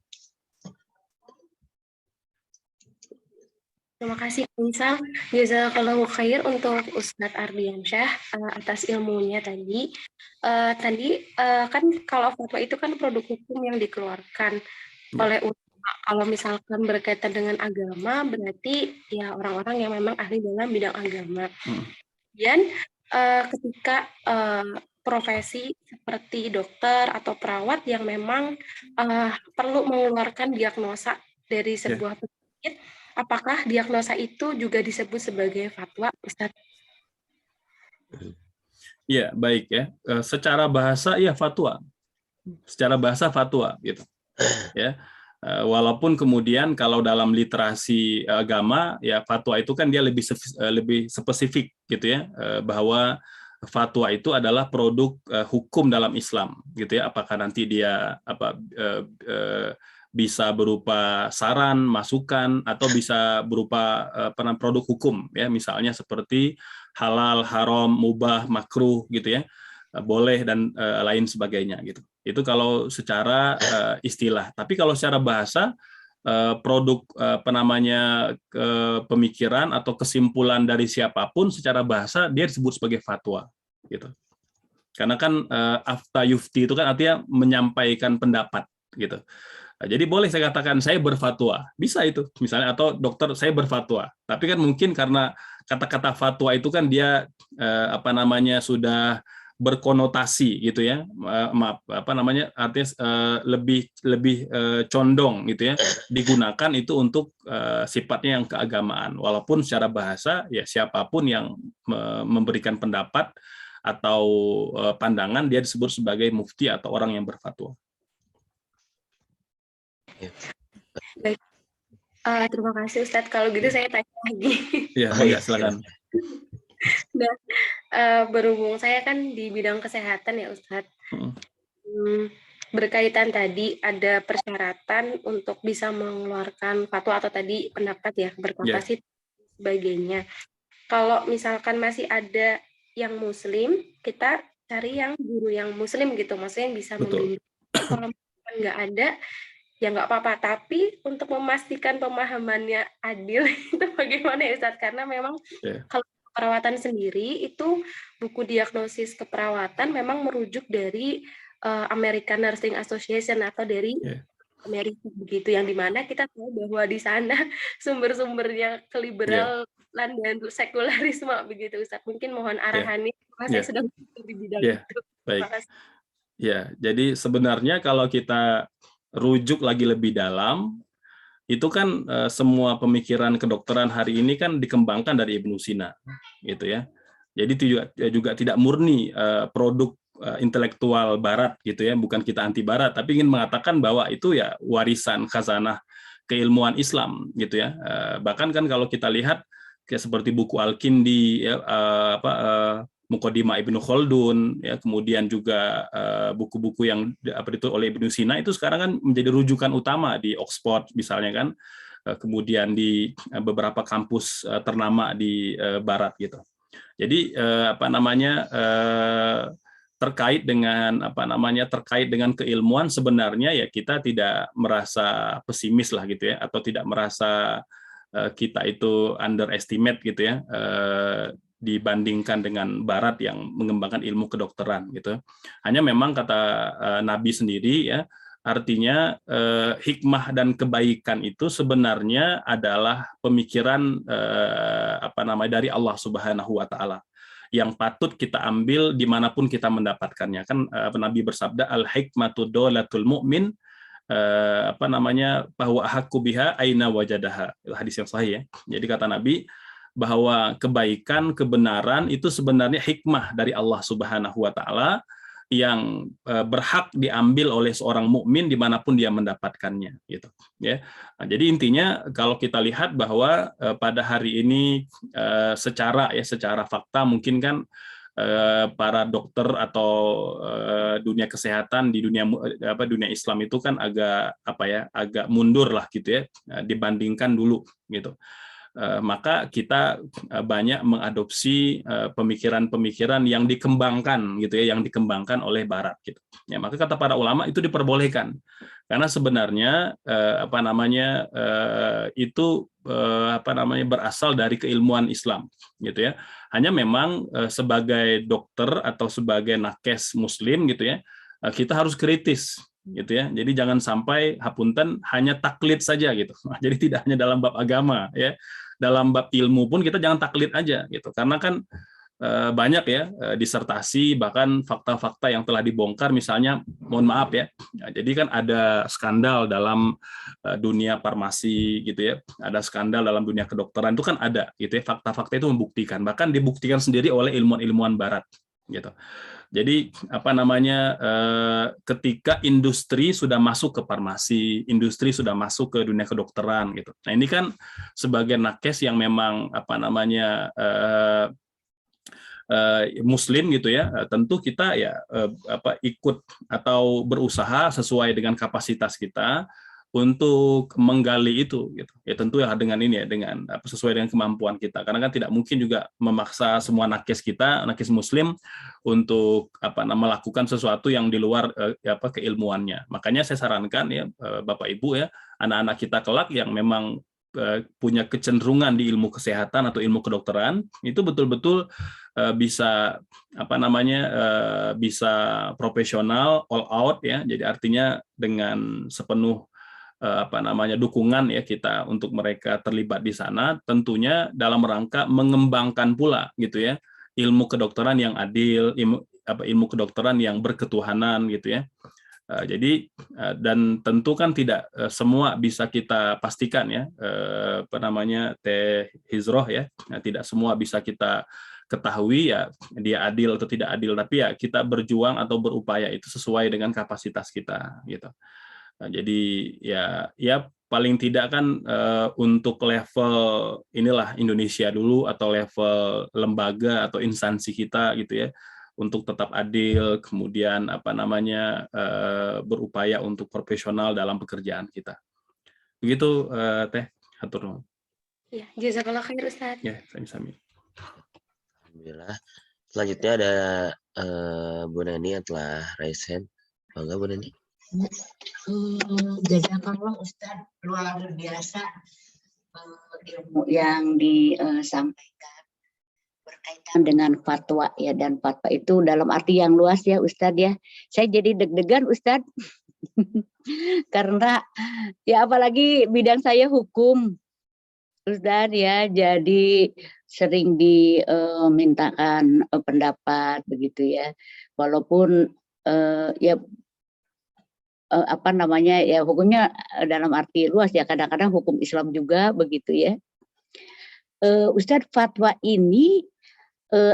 Terima kasih, Misal. Jazakallahu khair untuk Ustadz Ardiansyah atas ilmunya tadi. Kan kalau fatwa itu kan produk hukum yang dikeluarkan oleh ulama. Kalau misalkan berkaitan dengan agama, berarti ya orang-orang yang memang ahli dalam bidang agama. Dan ketika profesi seperti dokter atau perawat yang memang perlu mengeluarkan diagnosa dari sebuah penyakit, apakah diagnosa itu juga disebut sebagai fatwa, Ustaz? Ya, baik ya. Secara bahasa ya fatwa. Secara bahasa fatwa gitu. Ya. Walaupun kemudian kalau dalam literasi agama ya fatwa itu kan dia lebih spesifik gitu ya, bahwa fatwa itu adalah produk hukum dalam Islam gitu ya. Apakah nanti dia bisa berupa saran, masukan, atau bisa berupa produk hukum ya, misalnya seperti halal, haram, mubah, makruh gitu ya, boleh dan lain sebagainya gitu. Itu kalau secara istilah. Tapi kalau secara bahasa, produk pemikiran atau kesimpulan dari siapapun secara bahasa dia disebut sebagai fatwa gitu. Karena kan afta yufti itu kan artinya menyampaikan pendapat gitu. Nah, jadi boleh saya katakan saya berfatwa, bisa itu misalnya, atau dokter saya berfatwa. Tapi kan mungkin karena kata-kata fatwa itu kan dia sudah berkonotasi gitu ya, maaf artinya lebih condong gitu ya, digunakan itu untuk sifatnya yang keagamaan, walaupun secara bahasa ya siapapun yang memberikan pendapat atau pandangan dia disebut sebagai mufti atau orang yang berfatwa. Baik. Terima kasih Ustadz. Kalau gitu saya tanya lagi. Ya, silakan. Nah, berhubung saya kan di bidang kesehatan ya Ustadz. Berkaitan tadi ada persyaratan untuk bisa mengeluarkan fatwa atau tadi pendapat ya, berkapasitas sebagainya. Kalau misalkan masih ada yang muslim, kita cari yang guru yang muslim gitu, maksudnya yang bisa membimbing. Kalau nggak ada, ya nggak apa-apa. Tapi untuk memastikan pemahamannya adil itu bagaimana ya Ustadz? Karena memang kalau perawatan sendiri itu buku diagnosis keperawatan memang merujuk dari American Nursing Association atau dari Amerika begitu, yang dimana kita tahu bahwa di sana sumber-sumbernya keliberalan dan sekularisme begitu Ustadz. Mungkin mohon arahannya karena saya sudah di bidang itu. Baik. Ya, jadi sebenarnya kalau kita rujuk lagi lebih dalam, itu kan semua pemikiran kedokteran hari ini kan dikembangkan dari Ibnu Sina, gitu ya. Jadi juga tidak murni produk intelektual Barat, gitu ya. Bukan kita anti Barat, tapi ingin mengatakan bahwa itu ya warisan khazanah keilmuan Islam, gitu ya. Bahkan kan kalau kita lihat kayak seperti buku Al-Kindi, ya, Muqaddimah Ibnu Khaldun, ya, kemudian juga buku-buku yang ditulis oleh Ibnu Sina itu sekarang kan menjadi rujukan utama di Oxford misalnya kan, kemudian di beberapa kampus ternama di Barat gitu. Jadi terkait dengan keilmuan sebenarnya ya kita tidak merasa pesimis lah gitu ya, atau tidak merasa kita itu underestimate gitu ya, dibandingkan dengan Barat yang mengembangkan ilmu kedokteran gitu. Hanya memang kata Nabi sendiri ya, artinya hikmah dan kebaikan itu sebenarnya adalah pemikiran dari Allah Subhanahu wa taala yang patut kita ambil dimanapun kita mendapatkannya. Kan Nabi bersabda al-hikmatu dolatul mu'min, bahwa ahakku biha aina wajadaha, hadis yang sahih ya. Jadi kata Nabi bahwa kebaikan, kebenaran itu sebenarnya hikmah dari Allah Subhanahu wa taala yang berhak diambil oleh seorang mukmin dimanapun dia mendapatkannya gitu ya. Nah, jadi intinya kalau kita lihat bahwa pada hari ini secara fakta mungkin kan para dokter atau dunia kesehatan di dunia Islam itu kan agak mundur lah gitu ya dibandingkan dulu gitu. Maka kita banyak mengadopsi pemikiran-pemikiran yang dikembangkan gitu ya, yang dikembangkan oleh Barat gitu. Ya, maka kata para ulama itu diperbolehkan karena sebenarnya itu berasal dari keilmuan Islam gitu ya. Hanya memang sebagai dokter atau sebagai nakes Muslim gitu ya, kita harus kritis gitu ya. Jadi jangan sampai hapunten hanya taklid saja gitu. Jadi tidak hanya dalam bab agama ya. Dalam bab ilmu pun kita jangan taklid aja gitu. Karena kan banyak ya disertasi bahkan fakta-fakta yang telah dibongkar misalnya, mohon maaf ya. Jadi kan ada skandal dalam dunia farmasi gitu ya. Ada skandal dalam dunia kedokteran itu kan ada gitu ya. Fakta-fakta itu membuktikan, bahkan dibuktikan sendiri oleh ilmuwan-ilmuwan Barat gitu. Jadi ketika industri sudah masuk ke farmasi, industri sudah masuk ke dunia kedokteran gitu. Nah ini kan sebagai nakes yang memang Muslim gitu ya, tentu kita ya ikut atau berusaha sesuai dengan kapasitas kita untuk menggali itu gitu. Ya tentu ya dengan ini ya, dengan sesuai dengan kemampuan kita. Karena kan tidak mungkin juga memaksa semua nakes kita, nakes Muslim untuk melakukan sesuatu yang di luar keilmuannya. Makanya saya sarankan ya Bapak Ibu ya, anak-anak kita kelak yang memang punya kecenderungan di ilmu kesehatan atau ilmu kedokteran itu betul-betul bisa bisa profesional all out ya. Jadi artinya dengan sepenuh dukungan ya kita untuk mereka terlibat di sana, tentunya dalam rangka mengembangkan pula gitu ya ilmu kedokteran yang adil, ilmu kedokteran yang berketuhanan gitu ya. Jadi dan tentu kan tidak semua bisa kita pastikan ya Teh Hizroh ya, tidak semua bisa kita ketahui ya dia adil atau tidak adil, tapi ya kita berjuang atau berupaya itu sesuai dengan kapasitas kita gitu. Jadi ya paling tidak kan untuk level inilah Indonesia dulu atau level lembaga atau instansi kita gitu ya untuk tetap adil, kemudian berupaya untuk profesional dalam pekerjaan kita. Begitu Teh, hatur nuhun. Ya, jazakallah khair Ustaz. Ya, sami-sami. Alhamdulillah. Selanjutnya ada Bu Nani yang telah raise hand. Bangga Bu Nani. Jazakallah Ustaz, luar biasa ilmu yang disampaikan berkaitan dengan fatwa ya, dan fatwa itu dalam arti yang luas ya Ustaz ya. Saya jadi deg-degan Ustaz karena ya apalagi bidang saya hukum Ustaz ya, jadi sering dimintakan pendapat begitu ya, walaupun ya hukumnya dalam arti luas ya, kadang-kadang hukum Islam juga begitu ya. Ustadz, fatwa ini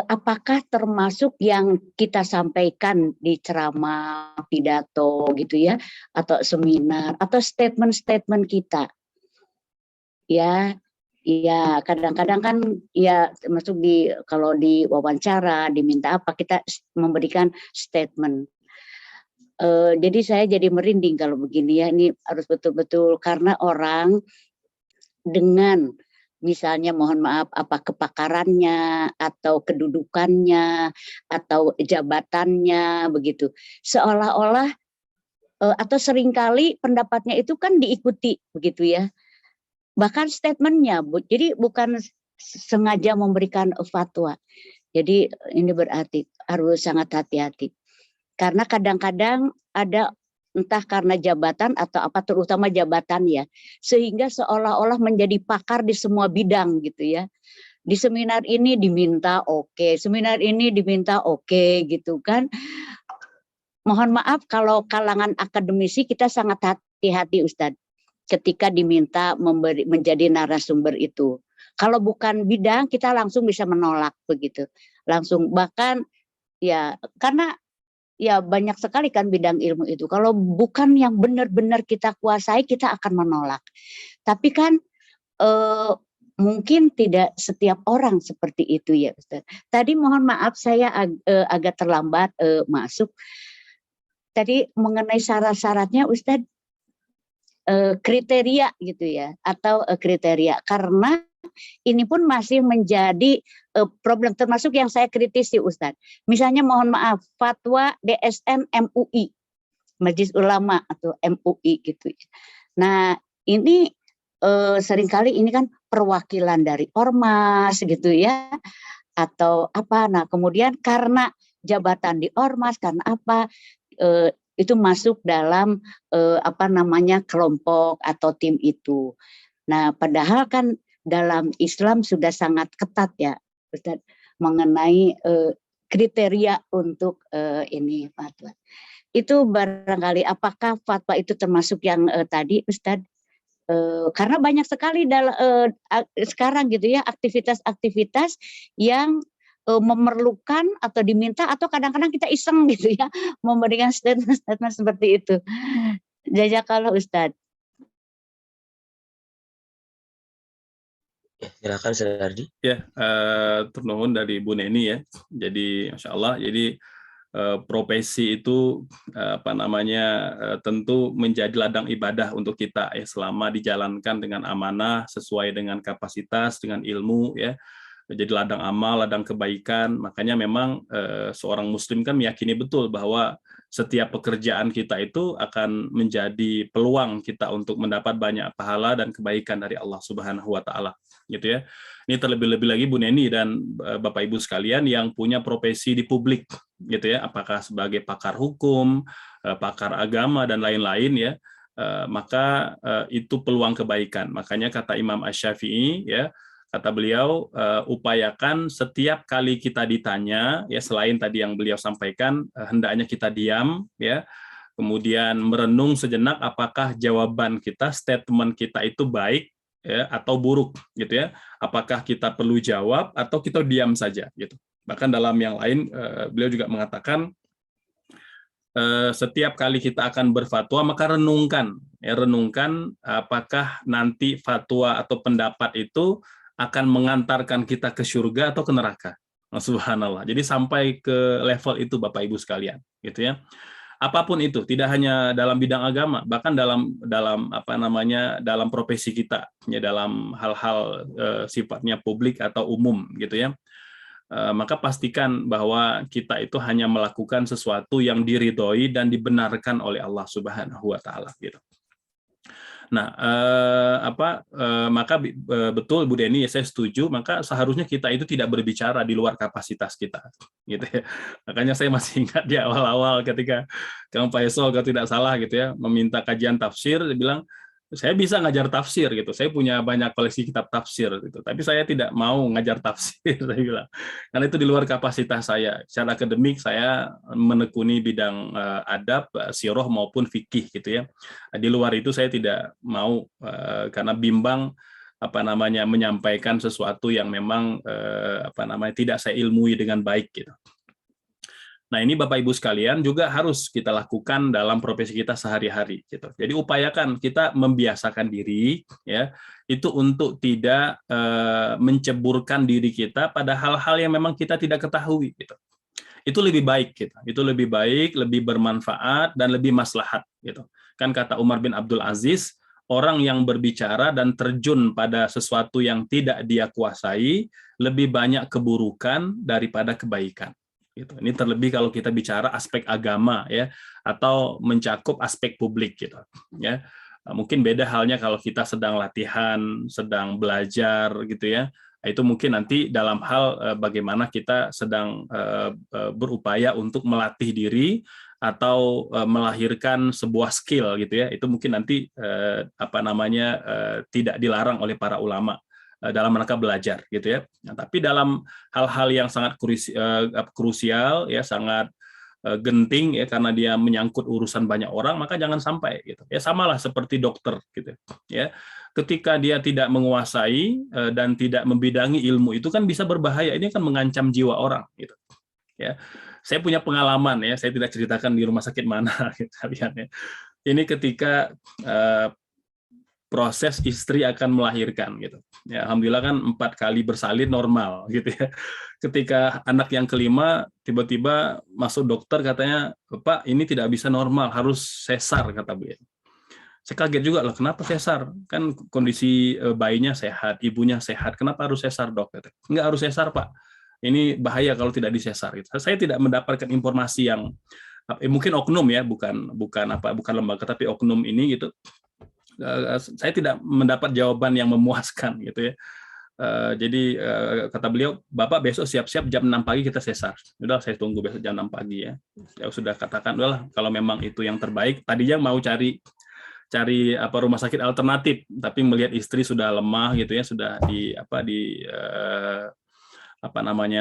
apakah termasuk yang kita sampaikan di ceramah, pidato gitu ya, atau seminar, atau statement-statement kita? Ya, kadang-kadang kan ya termasuk kalau di wawancara diminta apa, kita memberikan statement. Jadi saya jadi merinding kalau begini ya, ini harus betul-betul karena orang dengan misalnya mohon maaf apa kepakarannya atau kedudukannya atau jabatannya begitu, seolah-olah atau seringkali pendapatnya itu kan diikuti begitu ya, bahkan statementnya, jadi bukan sengaja memberikan fatwa. Jadi ini berarti harus sangat hati-hati. Karena kadang-kadang ada entah karena jabatan atau apa, terutama jabatan ya, sehingga seolah-olah menjadi pakar di semua bidang gitu ya. Di seminar ini diminta oke, seminar ini diminta oke gitu kan. Mohon maaf kalau kalangan akademisi kita sangat hati-hati Ustadz ketika diminta menjadi narasumber itu. Kalau bukan bidang kita langsung bisa menolak begitu. Langsung, bahkan ya karena ya banyak sekali kan bidang ilmu itu. Kalau bukan yang benar-benar kita kuasai, kita akan menolak. Tapi kan mungkin tidak setiap orang seperti itu ya Ustaz. Tadi mohon maaf saya agak terlambat masuk. Tadi mengenai syarat-syaratnya Ustaz, kriteria gitu ya, atau kriteria. Karena ini pun masih menjadi problem, termasuk yang saya kritisi Ustadz. Misalnya mohon maaf, fatwa DSN MUI, Majelis Ulama atau MUI gitu. Nah ini seringkali ini kan perwakilan dari ormas gitu ya, atau apa. Nah kemudian karena jabatan di ormas, karena apa, itu masuk dalam kelompok atau tim itu. Nah padahal kan dalam Islam sudah sangat ketat ya Ustaz mengenai kriteria untuk ini fatwa. Itu barangkali apakah fatwa itu termasuk yang tadi Ustaz? Karena banyak sekali sekarang gitu ya aktivitas-aktivitas yang memerlukan atau diminta atau kadang-kadang kita iseng gitu ya memberikan statement-statement seperti itu. Jazakallah Ustaz. Silakan Sunardi. Ya, turnuhun dari Bu Neni ya. Jadi, Masya Allah, jadi profesi itu tentu menjadi ladang ibadah untuk kita ya, selama dijalankan dengan amanah, sesuai dengan kapasitas, dengan ilmu ya. Jadi ladang amal, ladang kebaikan. Makanya memang seorang muslim kan meyakini betul bahwa setiap pekerjaan kita itu akan menjadi peluang kita untuk mendapat banyak pahala dan kebaikan dari Allah Subhanahu wa taala. Gitu ya. Ini terlebih-lebih lagi Bu Neni dan Bapak Ibu sekalian yang punya profesi di publik gitu ya, apakah sebagai pakar hukum, pakar agama dan lain-lain ya. maka itu peluang kebaikan. Makanya kata Imam Asy-Syafi'i, ya, kata beliau, upayakan setiap kali kita ditanya, ya, selain tadi yang beliau sampaikan, hendaknya kita diam, ya, kemudian merenung sejenak apakah jawaban kita, statement kita itu baik, ya, atau buruk, gitu ya. Apakah kita perlu jawab atau kita diam saja, gitu. Bahkan dalam yang lain beliau juga mengatakan setiap kali kita akan berfatwa maka renungkan, ya, renungkan apakah nanti fatwa atau pendapat itu akan mengantarkan kita ke surga atau ke neraka. Subhanallah. Jadi sampai ke level itu Bapak Ibu sekalian, gitu ya. Apapun itu, tidak hanya dalam bidang agama, bahkan dalam dalam profesi kita, ya, dalam hal-hal sifatnya publik atau umum, gitu ya. Maka pastikan bahwa kita itu hanya melakukan sesuatu yang diridhoi dan dibenarkan oleh Allah Subhanahu wa taala, gitu. Nah, maka betul Bu Deni, ya, saya setuju, maka seharusnya kita itu tidak berbicara di luar kapasitas kita, gitu ya. Makanya saya masih ingat di awal-awal ketika Kang Faisal kalau tidak salah, gitu ya, meminta kajian tafsir, dia bilang, saya bisa ngajar tafsir, gitu. Saya punya banyak koleksi kitab tafsir, gitu. Tapi saya tidak mau ngajar tafsir, saya bilang. Karena itu di luar kapasitas saya. Secara akademik saya menekuni bidang adab, sirah maupun fikih, gitu ya. Di luar itu saya tidak mau karena bimbang menyampaikan sesuatu yang memang tidak saya ilmui dengan baik, gitu. Nah, ini Bapak Ibu sekalian juga harus kita lakukan dalam profesi kita sehari-hari, gitu. Jadi upayakan kita membiasakan diri, ya, itu untuk tidak menceburkan diri kita pada hal-hal yang memang kita tidak ketahui, gitu. Itu lebih baik, gitu. Itu lebih baik, lebih bermanfaat dan lebih maslahat, gitu. Kan kata Umar bin Abdul Aziz, orang yang berbicara dan terjun pada sesuatu yang tidak dia kuasai lebih banyak keburukan daripada kebaikan. Gitu. Ini terlebih kalau kita bicara aspek agama, ya, atau mencakup aspek publik, gitu, ya. Mungkin beda halnya kalau kita sedang latihan, sedang belajar, gitu ya. Itu mungkin nanti dalam hal bagaimana kita sedang berupaya untuk melatih diri atau melahirkan sebuah skill, gitu ya. Itu mungkin nanti tidak dilarang oleh para ulama dalam rangka belajar, gitu ya. Nah, tapi dalam hal-hal yang sangat krusial, ya, sangat genting, ya, karena dia menyangkut urusan banyak orang, maka jangan sampai, gitu. Ya, samalah seperti dokter, gitu ya. Ketika dia tidak menguasai dan tidak membidangi ilmu itu kan bisa berbahaya. Ini kan mengancam jiwa orang, gitu. Ya. Saya punya pengalaman, ya, saya tidak ceritakan di rumah sakit mana, gitu, ya. Ini ketika proses istri akan melahirkan, gitu. Ya, alhamdulillah kan 4 kali bersalin normal, gitu ya. Ketika anak yang kelima tiba-tiba masuk dokter katanya, Pak, ini tidak bisa normal, harus sesar, kata beliau. Saya kaget juga, lah kenapa sesar? Kan kondisi bayinya sehat, ibunya sehat, kenapa harus sesar, Dok? Enggak harus sesar, Pak. Ini bahaya kalau tidak disesar, gitu. Saya tidak mendapatkan informasi yang mungkin oknum, ya, bukan lembaga, tapi oknum ini, gitu. Saya tidak mendapat jawaban yang memuaskan, gitu ya. Jadi kata beliau, Bapak besok siap-siap jam 6 pagi kita sesar. Udah, saya tunggu besok jam 6 pagi, ya. Saya sudah katakan, udahlah kalau memang itu yang terbaik. Tadinya mau cari rumah sakit alternatif, tapi melihat istri sudah lemah, gitu ya, sudah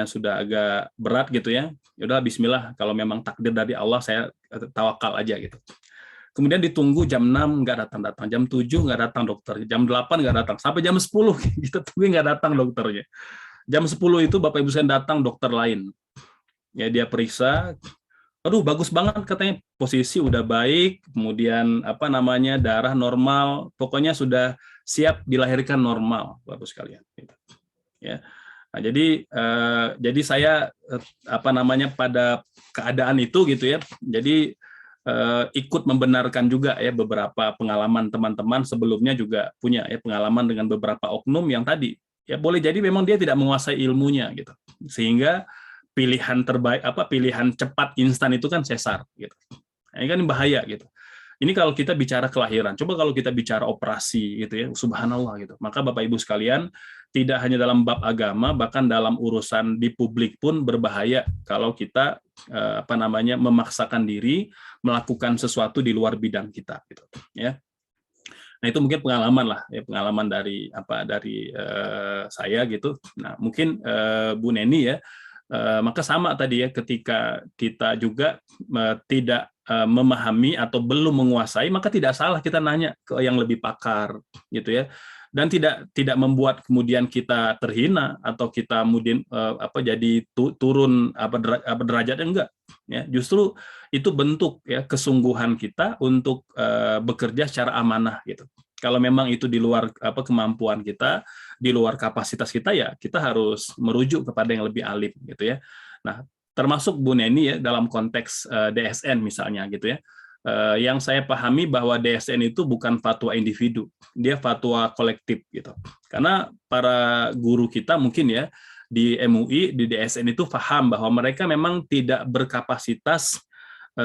sudah agak berat, gitu ya. Udah, bismillah, kalau memang takdir dari Allah saya tawakal aja, gitu. Kemudian ditunggu jam 6 nggak datang-datang, jam 7 nggak datang dokter, jam 8 nggak datang, sampai jam 10 kita tunggu nggak datang dokternya. Jam 10 itu Bapak Ibu saya datang dokter lain. Ya, dia periksa, aduh bagus banget katanya, posisi udah baik, kemudian darah normal, pokoknya sudah siap dilahirkan normal, Bapak sekalian. Ya. Nah, jadi saya pada keadaan itu, gitu ya. Jadi ikut membenarkan juga, ya, beberapa pengalaman teman-teman sebelumnya juga punya, ya, pengalaman dengan beberapa oknum yang tadi, ya, boleh jadi memang dia tidak menguasai ilmunya, gitu, sehingga pilihan terbaik pilihan cepat instan itu kan sesar, gitu. Nah, ini kan bahaya, gitu. Ini kalau kita bicara kelahiran. Coba kalau kita bicara operasi, gitu ya, subhanallah, gitu. Maka Bapak Ibu sekalian, tidak hanya dalam bab agama, bahkan dalam urusan di publik pun berbahaya kalau kita memaksakan diri, melakukan sesuatu di luar bidang kita gitu ya. Nah, itu mungkin pengalaman lah ya, pengalaman dari saya gitu. Nah, mungkin Bu Neni ya, maka sama tadi ya, ketika kita juga tidak memahami atau belum menguasai, maka tidak salah kita nanya ke yang lebih pakar gitu ya. Dan tidak membuat kemudian kita terhina atau kita kemudian jadi turun derajatnya, enggak ya. Justru itu bentuk ya kesungguhan kita untuk bekerja secara amanah gitu. Kalau memang itu di luar kemampuan kita, di luar kapasitas kita, ya kita harus merujuk kepada yang lebih alim gitu ya. Nah, termasuk Bu Neni ya dalam konteks DSN misalnya gitu ya. Yang saya pahami bahwa DSN itu bukan fatwa individu, dia fatwa kolektif gitu. Karena para guru kita mungkin ya di MUI, di DSN itu paham bahwa mereka memang tidak berkapasitas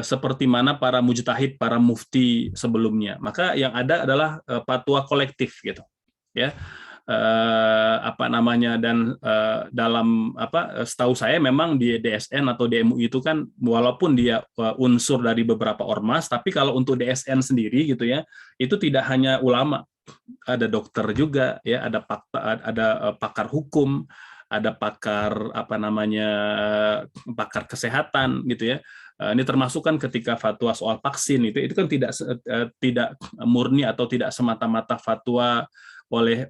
seperti mana para mujtahid, para mufti sebelumnya. Maka yang ada adalah fatwa kolektif gitu, ya. Dan dalam setahu saya memang di DSN atau di MUI itu kan walaupun dia unsur dari beberapa ormas, tapi kalau untuk DSN sendiri gitu ya, itu tidak hanya ulama, ada dokter juga ya, ada pakar hukum, ada pakar pakar kesehatan gitu ya. Ini termasuk kan ketika fatwa soal vaksin itu kan tidak murni atau tidak semata-mata fatwa oleh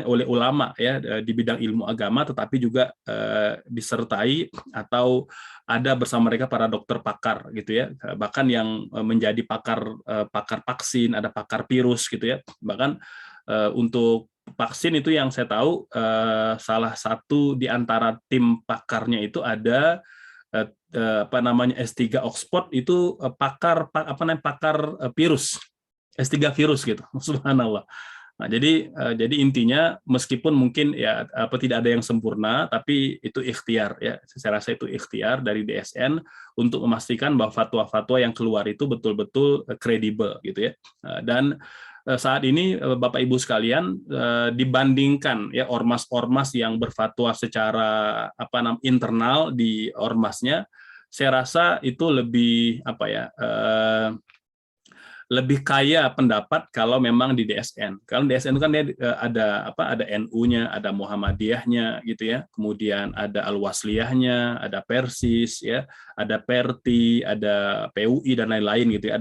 oleh ulama ya di bidang ilmu agama, tetapi juga disertai atau ada bersama mereka para dokter pakar gitu ya, bahkan yang menjadi pakar vaksin, ada pakar virus gitu ya. Bahkan untuk vaksin itu yang saya tahu salah satu di antara tim pakarnya itu ada S3 Oxford itu pakar virus, S3 virus gitu. Subhanallah. Nah, jadi intinya meskipun mungkin ya tidak ada yang sempurna, tapi itu ikhtiar ya. Saya rasa itu ikhtiar dari DSN untuk memastikan bahwa fatwa-fatwa yang keluar itu betul-betul kredibel gitu ya. Dan saat ini Bapak Ibu sekalian, dibandingkan ya ormas-ormas yang berfatwa secara internal di ormasnya, saya rasa itu lebih lebih kaya pendapat kalau memang di DSN. Kalau DSN itu kan dia ada NU-nya, ada Muhammadiyahnya gitu ya. Kemudian ada Al-Wasliyahnya, ada Persis ya, ada Perti, ada PUI dan lain-lain gitu ya.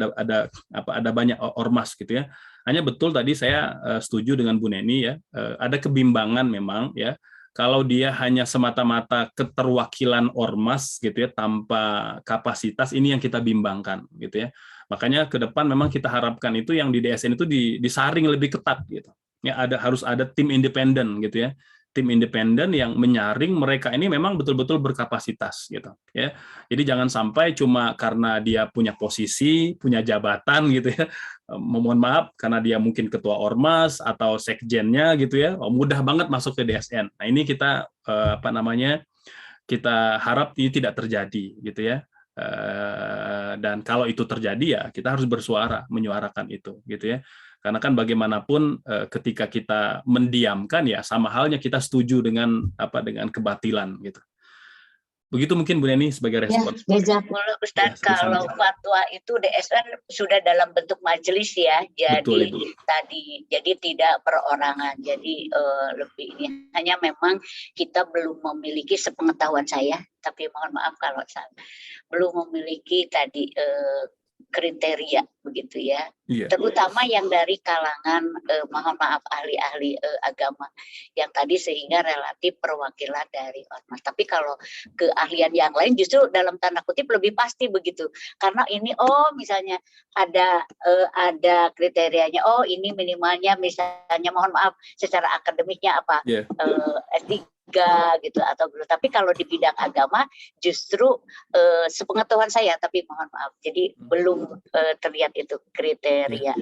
Ada banyak ormas gitu ya. Hanya betul tadi saya setuju dengan Bu Neni ya. Ada kebimbangan memang ya. Kalau dia hanya semata-mata keterwakilan ormas gitu ya, tanpa kapasitas, ini yang kita bimbangkan gitu ya. Makanya ke depan memang kita harapkan itu yang di DSN itu disaring lebih ketat gitu. Ya harus ada tim independen gitu ya. Tim independen yang menyaring mereka ini memang betul-betul berkapasitas gitu ya. Jadi jangan sampai cuma karena dia punya posisi, punya jabatan gitu ya. Mohon maaf karena dia mungkin ketua ormas atau sekjennya gitu ya. Mudah banget masuk ke DSN. Nah, ini kita kita harap ini tidak terjadi gitu ya. Dan kalau itu terjadi ya kita harus bersuara, menyuarakan itu gitu ya. Karena kan bagaimanapun ketika kita mendiamkan ya sama halnya kita setuju dengan kebatilan gitu. Begitu mungkin Bu Neni sebagai respon. Ya, jazakallah Ustaz. Ya, kalau fatwa itu DSN sudah dalam bentuk majelis ya, jadi betul, jadi tidak perorangan, jadi lebih ini hanya memang kita belum memiliki, sepengetahuan saya, tapi mohon maaf kalau saya belum memiliki tadi kriteria begitu ya, terutama yang dari kalangan mohon maaf ahli-ahli agama yang tadi, sehingga relatif perwakilan dari ormas. Tapi kalau keahlian yang lain justru dalam tanda kutip lebih pasti begitu, karena ini misalnya ada kriterianya, ini minimalnya misalnya mohon maaf secara akademiknya apa, S3 gitu atau belum. Tapi kalau di bidang agama justru sepengetahuan saya, tapi mohon maaf, jadi belum terlihat itu kriteria.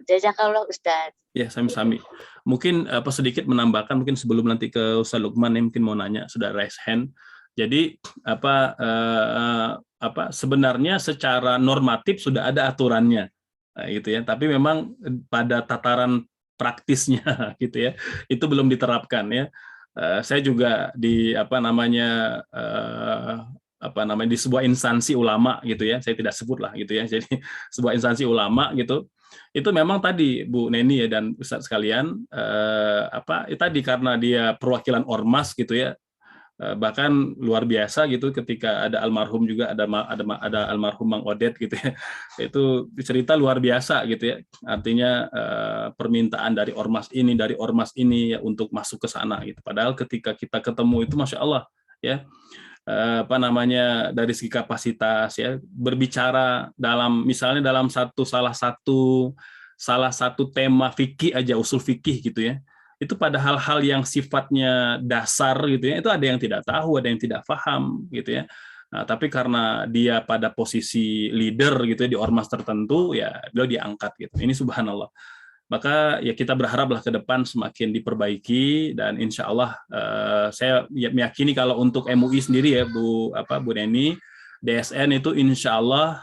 Jazakallah Ustaz. Ya, sami-sami. Mungkin sedikit menambahkan, mungkin sebelum nanti ke Ustaz Lukman yang mungkin mau nanya, sudah raise hand. Jadi sebenarnya secara normatif sudah ada aturannya, gitu ya. Tapi memang pada tataran praktisnya gitu ya, itu belum diterapkan ya. Saya juga di di sebuah instansi ulama gitu ya, saya tidak sebut lah gitu ya, jadi sebuah instansi ulama gitu, itu memang tadi Bu Neni ya dan Ustadz sekalian, tadi karena dia perwakilan ormas gitu ya, bahkan luar biasa gitu ketika ada almarhum juga, ada almarhum Mang Odet gitu ya, itu cerita luar biasa gitu ya, artinya permintaan dari ormas ini ya untuk masuk ke sana gitu, padahal ketika kita ketemu itu Masya Allah ya, dari segi kapasitas ya, berbicara misalnya dalam salah satu tema fikih aja, usul fikih gitu ya, itu pada hal-hal yang sifatnya dasar gitu ya, itu ada yang tidak tahu, ada yang tidak paham gitu ya. Nah, tapi karena dia pada posisi leader gitu ya di ormas tertentu, ya beliau diangkat gitu. Ini subhanallah. Maka ya kita berharaplah ke depan semakin diperbaiki, dan insya Allah saya meyakini kalau untuk MUI sendiri ya Bu Neni, DSN itu insya Allah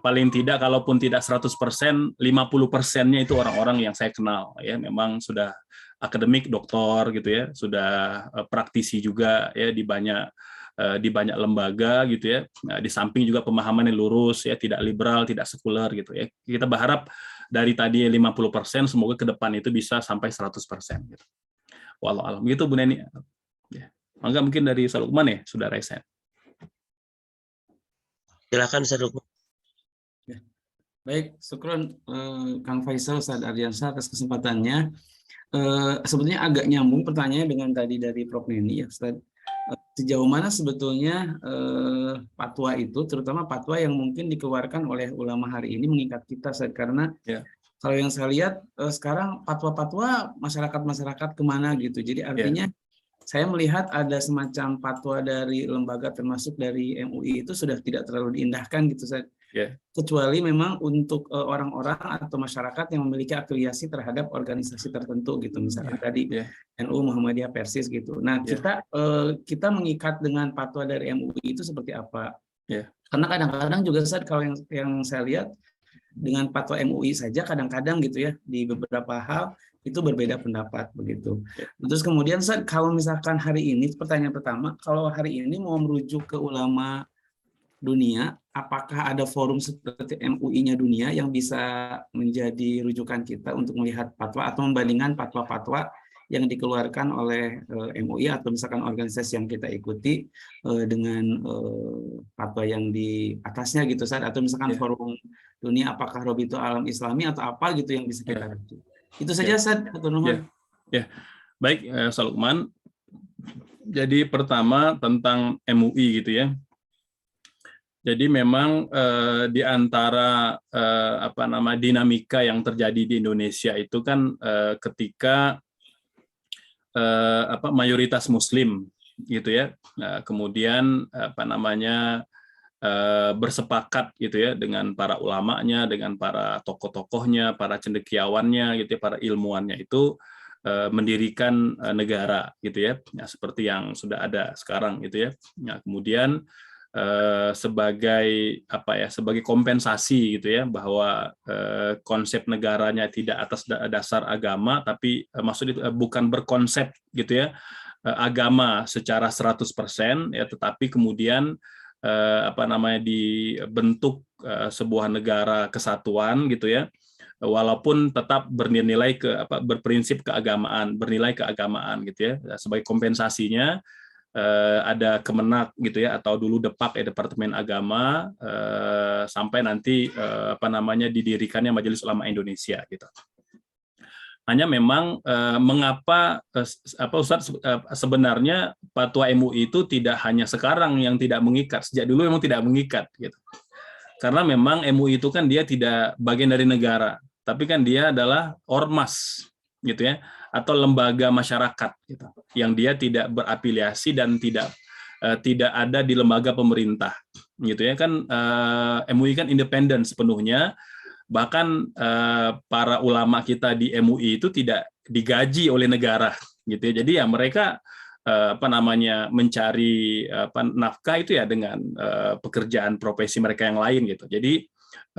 paling tidak kalaupun tidak 100%, 50%-nya itu orang-orang yang saya kenal ya, memang sudah akademik, doktor gitu ya, sudah praktisi juga ya di banyak lembaga gitu ya. Nah, di samping juga pemahamannya lurus ya, tidak liberal, tidak sekuler gitu ya. Kita berharap dari tadi 50%, semoga ke depan itu bisa sampai 100% gitu. Wallahu a'lam. Gitu Bu Neni. Ya. Mungkin dari Ustaz Lukman ya, sudah resen. Silakan Ustaz Lukman. Ya. Baik, syukron Kang Faisal, Ustaz Ardiansyah atas kesempatannya. Sebetulnya agak nyambung pertanyaannya dengan tadi dari Prof. Neni ya Ustaz. Sejauh mana sebetulnya fatwa itu, terutama fatwa yang mungkin dikeluarkan oleh ulama hari ini mengikat kita Ustaz, karena kalau yang saya lihat sekarang fatwa-fatwa masyarakat kemana gitu. Jadi artinya saya melihat ada semacam fatwa dari lembaga termasuk dari MUI itu sudah tidak terlalu diindahkan gitu Ustaz. Kecuali memang untuk orang-orang atau masyarakat yang memiliki afiliasi terhadap organisasi tertentu gitu, misalnya tadi NU, Muhammadiyah, Persis gitu. Nah kita mengikat dengan fatwa dari MUI itu seperti apa? Karena kadang-kadang juga Ustaz, kalau yang saya lihat dengan fatwa MUI saja kadang-kadang gitu ya di beberapa hal itu berbeda pendapat begitu. Terus kemudian Ustaz, kalau misalkan hari ini, pertanyaan pertama, kalau hari ini mau merujuk ke ulama dunia, apakah ada forum seperti MUI-nya dunia yang bisa menjadi rujukan kita untuk melihat fatwa atau membandingkan fatwa-fatwa yang dikeluarkan oleh MUI atau misalkan organisasi yang kita ikuti dengan fatwa yang di atasnya gitu Ustaz, atau misalkan forum dunia, apakah Robitul Alam Islami atau apa gitu yang bisa kita rujuk. Itu saja Ustaz. Baik, Ustaz Lukman. Jadi pertama tentang MUI gitu ya. Jadi memang di antara dinamika yang terjadi di Indonesia itu kan ketika mayoritas Muslim gitu ya, kemudian bersepakat gitu ya dengan para ulamanya, dengan para tokoh-tokohnya, para cendekiawannya gitu ya, para ilmuannya itu mendirikan negara gitu ya, seperti yang sudah ada sekarang gitu ya. Nah, kemudian sebagai kompensasi gitu ya, bahwa konsep negaranya tidak atas dasar agama, tapi maksudnya bukan berkonsep gitu ya agama secara 100% ya, tetapi kemudian dibentuk sebuah negara kesatuan gitu ya, walaupun tetap berprinsip keagamaan, bernilai keagamaan gitu ya. Sebagai kompensasinya ada Kemenak gitu ya, atau dulu Depak ya, Departemen Agama, sampai nanti didirikannya Majelis Ulama Indonesia gitu. Hanya memang mengapa Ustaz, sebenarnya fatwa MUI itu tidak hanya sekarang yang tidak mengikat, sejak dulu memang tidak mengikat gitu. Karena memang MUI itu kan dia tidak bagian dari negara, tapi kan dia adalah ormas gitu ya, atau lembaga masyarakat gitu, yang dia tidak berafiliasi dan tidak ada di lembaga pemerintah gitu ya kan. MUI kan independen sepenuhnya, bahkan para ulama kita di MUI itu tidak digaji oleh negara gitu ya. Jadi ya mereka mencari nafkah itu ya dengan pekerjaan profesi mereka yang lain gitu. Jadi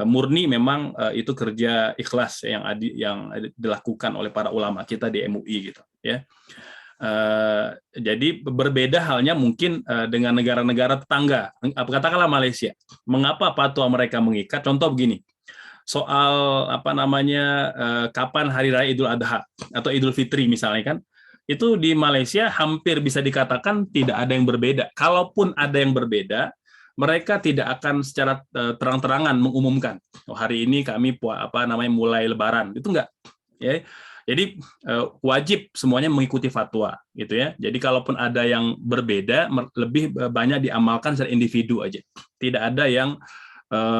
murni memang itu kerja ikhlas yang dilakukan oleh para ulama kita di MUI gitu ya. Jadi berbeda halnya mungkin dengan negara-negara tetangga. Katakanlah Malaysia. Mengapa fatwa mereka mengikat? Contoh begini, soal kapan hari raya Idul Adha atau Idul Fitri misalnya kan, itu di Malaysia hampir bisa dikatakan tidak ada yang berbeda. Kalaupun ada yang berbeda, mereka tidak akan secara terang-terangan mengumumkan, oh, hari ini kami mulai Lebaran. Itu enggak. Ya. Jadi wajib semuanya mengikuti fatwa, gitu ya. Jadi kalaupun ada yang berbeda, lebih banyak diamalkan secara individu aja. Tidak ada yang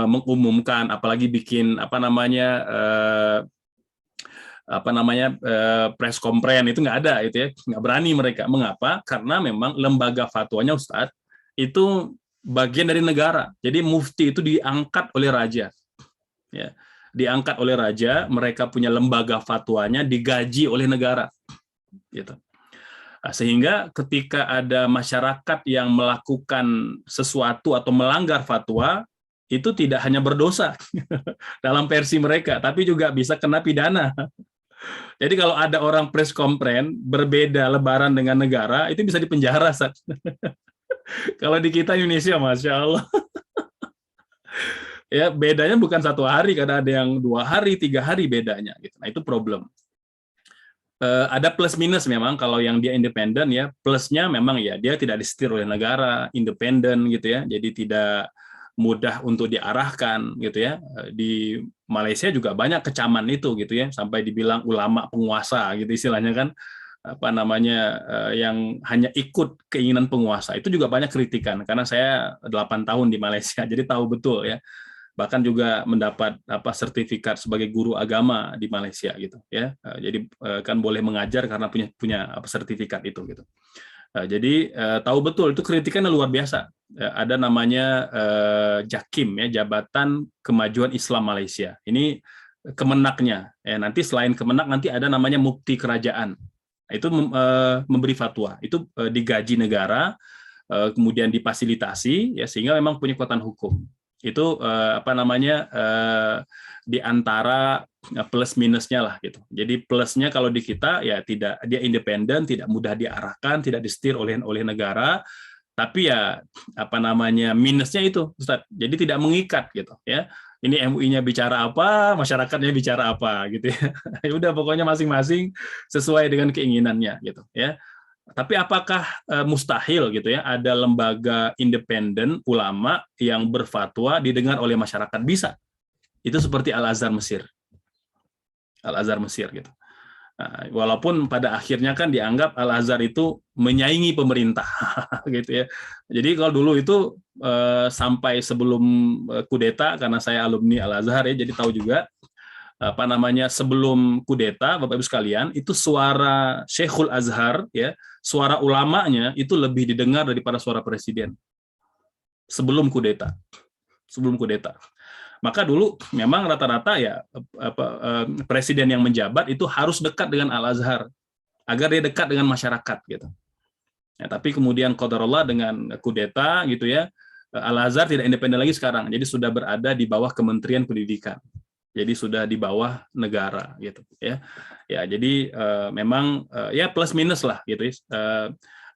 mengumumkan, apalagi bikin press conference, itu nggak ada, itu ya. Nggak berani mereka. Mengapa? Karena memang lembaga fatwanya, Ustadz, itu bagian dari negara. Jadi mufti itu diangkat oleh raja, ya. Diangkat oleh raja, mereka punya lembaga fatwanya, digaji oleh negara, gitu. Sehingga ketika ada masyarakat yang melakukan sesuatu atau melanggar fatwa, itu tidak hanya berdosa dalam versi mereka, tapi juga bisa kena pidana. Jadi kalau ada orang press conference berbeda Lebaran dengan negara, itu bisa dipenjara. Kalau di kita Indonesia, Masya Allah. Ya, bedanya bukan 1 hari, kadang ada yang 2 hari, 3 hari bedanya. Gitu. Nah, itu problem. Ada plus minus memang kalau yang dia independen, ya. Plusnya memang ya dia tidak disetir oleh negara, independen gitu ya. Jadi tidak mudah untuk diarahkan gitu ya. Di Malaysia juga banyak kecaman itu gitu ya, sampai dibilang ulama penguasa gitu istilahnya kan, yang hanya ikut keinginan penguasa. Itu juga banyak kritikan karena saya 8 tahun di Malaysia, jadi tahu betul ya. Bahkan juga mendapat sertifikat sebagai guru agama di Malaysia gitu ya. Jadi kan boleh mengajar karena punya sertifikat itu gitu. Jadi tahu betul itu kritikannya luar biasa. Ada namanya JAKIM ya, Jabatan Kemajuan Islam Malaysia. Ini kemenaknya. Nanti selain kemenak nanti ada namanya Mufti Kerajaan. Itu memberi fatwa. Itu digaji negara, kemudian difasilitasi ya, sehingga memang punya kekuatan hukum. Itu di antara plus minusnya lah gitu. Jadi plusnya kalau di kita ya dia independen, tidak mudah diarahkan, tidak disetir oleh negara, tapi ya minusnya itu, Ustaz. Jadi tidak mengikat gitu ya. Ini MUI-nya bicara apa, masyarakatnya bicara apa gitu ya. Ya udah pokoknya masing-masing sesuai dengan keinginannya gitu ya. Tapi apakah mustahil gitu ya ada lembaga independen ulama yang berfatwa didengar oleh masyarakat? Bisa. Itu seperti Al-Azhar Mesir. Al-Azhar Mesir gitu. Nah, walaupun pada akhirnya kan dianggap Al-Azhar itu menyaingi pemerintah gitu ya. Jadi kalau dulu itu sampai sebelum kudeta, karena saya alumni Al-Azhar ya, jadi tahu juga sebelum kudeta, Bapak Ibu sekalian, itu suara Syekhul Azhar ya, suara ulamanya itu lebih didengar daripada suara presiden sebelum kudeta. Maka dulu memang rata-rata ya presiden yang menjabat itu harus dekat dengan Al-Azhar agar dia dekat dengan masyarakat gitu. Ya, tapi kemudian qadarullah dengan kudeta gitu ya, Al-Azhar tidak independen lagi sekarang. Jadi sudah berada di bawah Kementerian Pendidikan. Jadi sudah di bawah negara gitu ya. Ya, jadi memang ya plus minus lah gitu.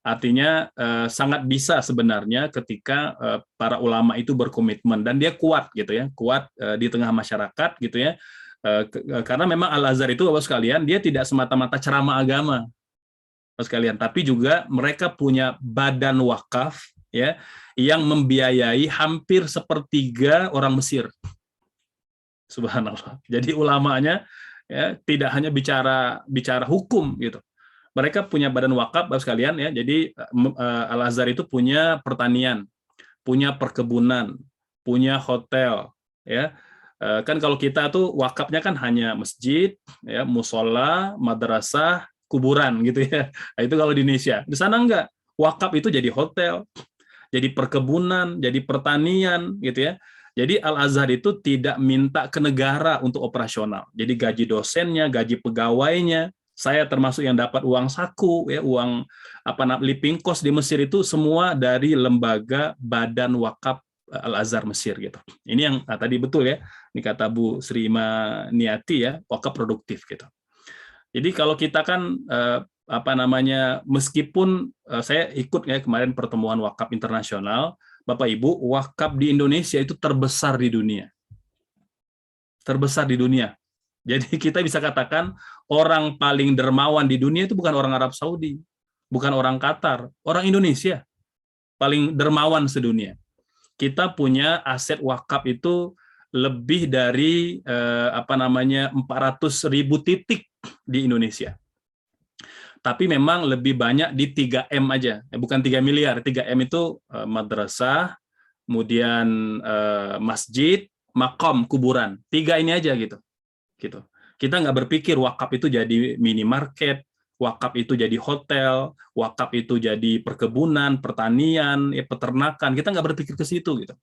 Artinya sangat bisa sebenarnya ketika para ulama itu berkomitmen dan dia kuat gitu ya, kuat di tengah masyarakat gitu ya. Karena memang Al-Azhar itu Bapak sekalian, dia tidak semata-mata ceramah agama Bapak sekalian, tapi juga mereka punya badan wakaf ya yang membiayai hampir 1/3 orang Mesir. Subhanallah. Jadi ulamanya ya tidak hanya bicara hukum gitu. Mereka punya badan wakaf Bapak sekalian ya. Jadi Al-Azhar itu punya pertanian, punya perkebunan, punya hotel ya. Kan kalau kita tuh wakafnya kan hanya masjid, ya, musola, madrasah, kuburan gitu ya. Nah, itu kalau di Indonesia. Di sana enggak. Wakaf itu jadi hotel, jadi perkebunan, jadi pertanian gitu ya. Jadi Al-Azhar itu tidak minta ke negara untuk operasional. Jadi gaji dosennya, gaji pegawainya, saya termasuk yang dapat uang saku, ya, uang living cost di Mesir itu semua dari lembaga Badan Wakaf Al-Azhar Mesir gitu. Ini yang tadi betul ya, ini kata Bu Sri Maniati ya, wakaf produktif gitu. Jadi kalau kita kan apa namanya, meskipun saya ikut ya kemarin pertemuan wakaf internasional, Bapak Ibu, wakaf di Indonesia itu terbesar di dunia. Terbesar di dunia. Jadi kita bisa katakan orang paling dermawan di dunia itu bukan orang Arab Saudi, bukan orang Qatar, orang Indonesia paling dermawan sedunia. Kita punya aset wakaf itu lebih dari 400.000 titik di Indonesia. Tapi memang lebih banyak di 3M aja, bukan 3 miliar. 3M itu madrasah, kemudian masjid, makom, kuburan. 3 ini aja gitu. Kita nggak berpikir wakaf itu jadi minimarket, wakaf itu jadi hotel, wakaf itu jadi perkebunan, pertanian, peternakan. Kita nggak berpikir ke situ gitu.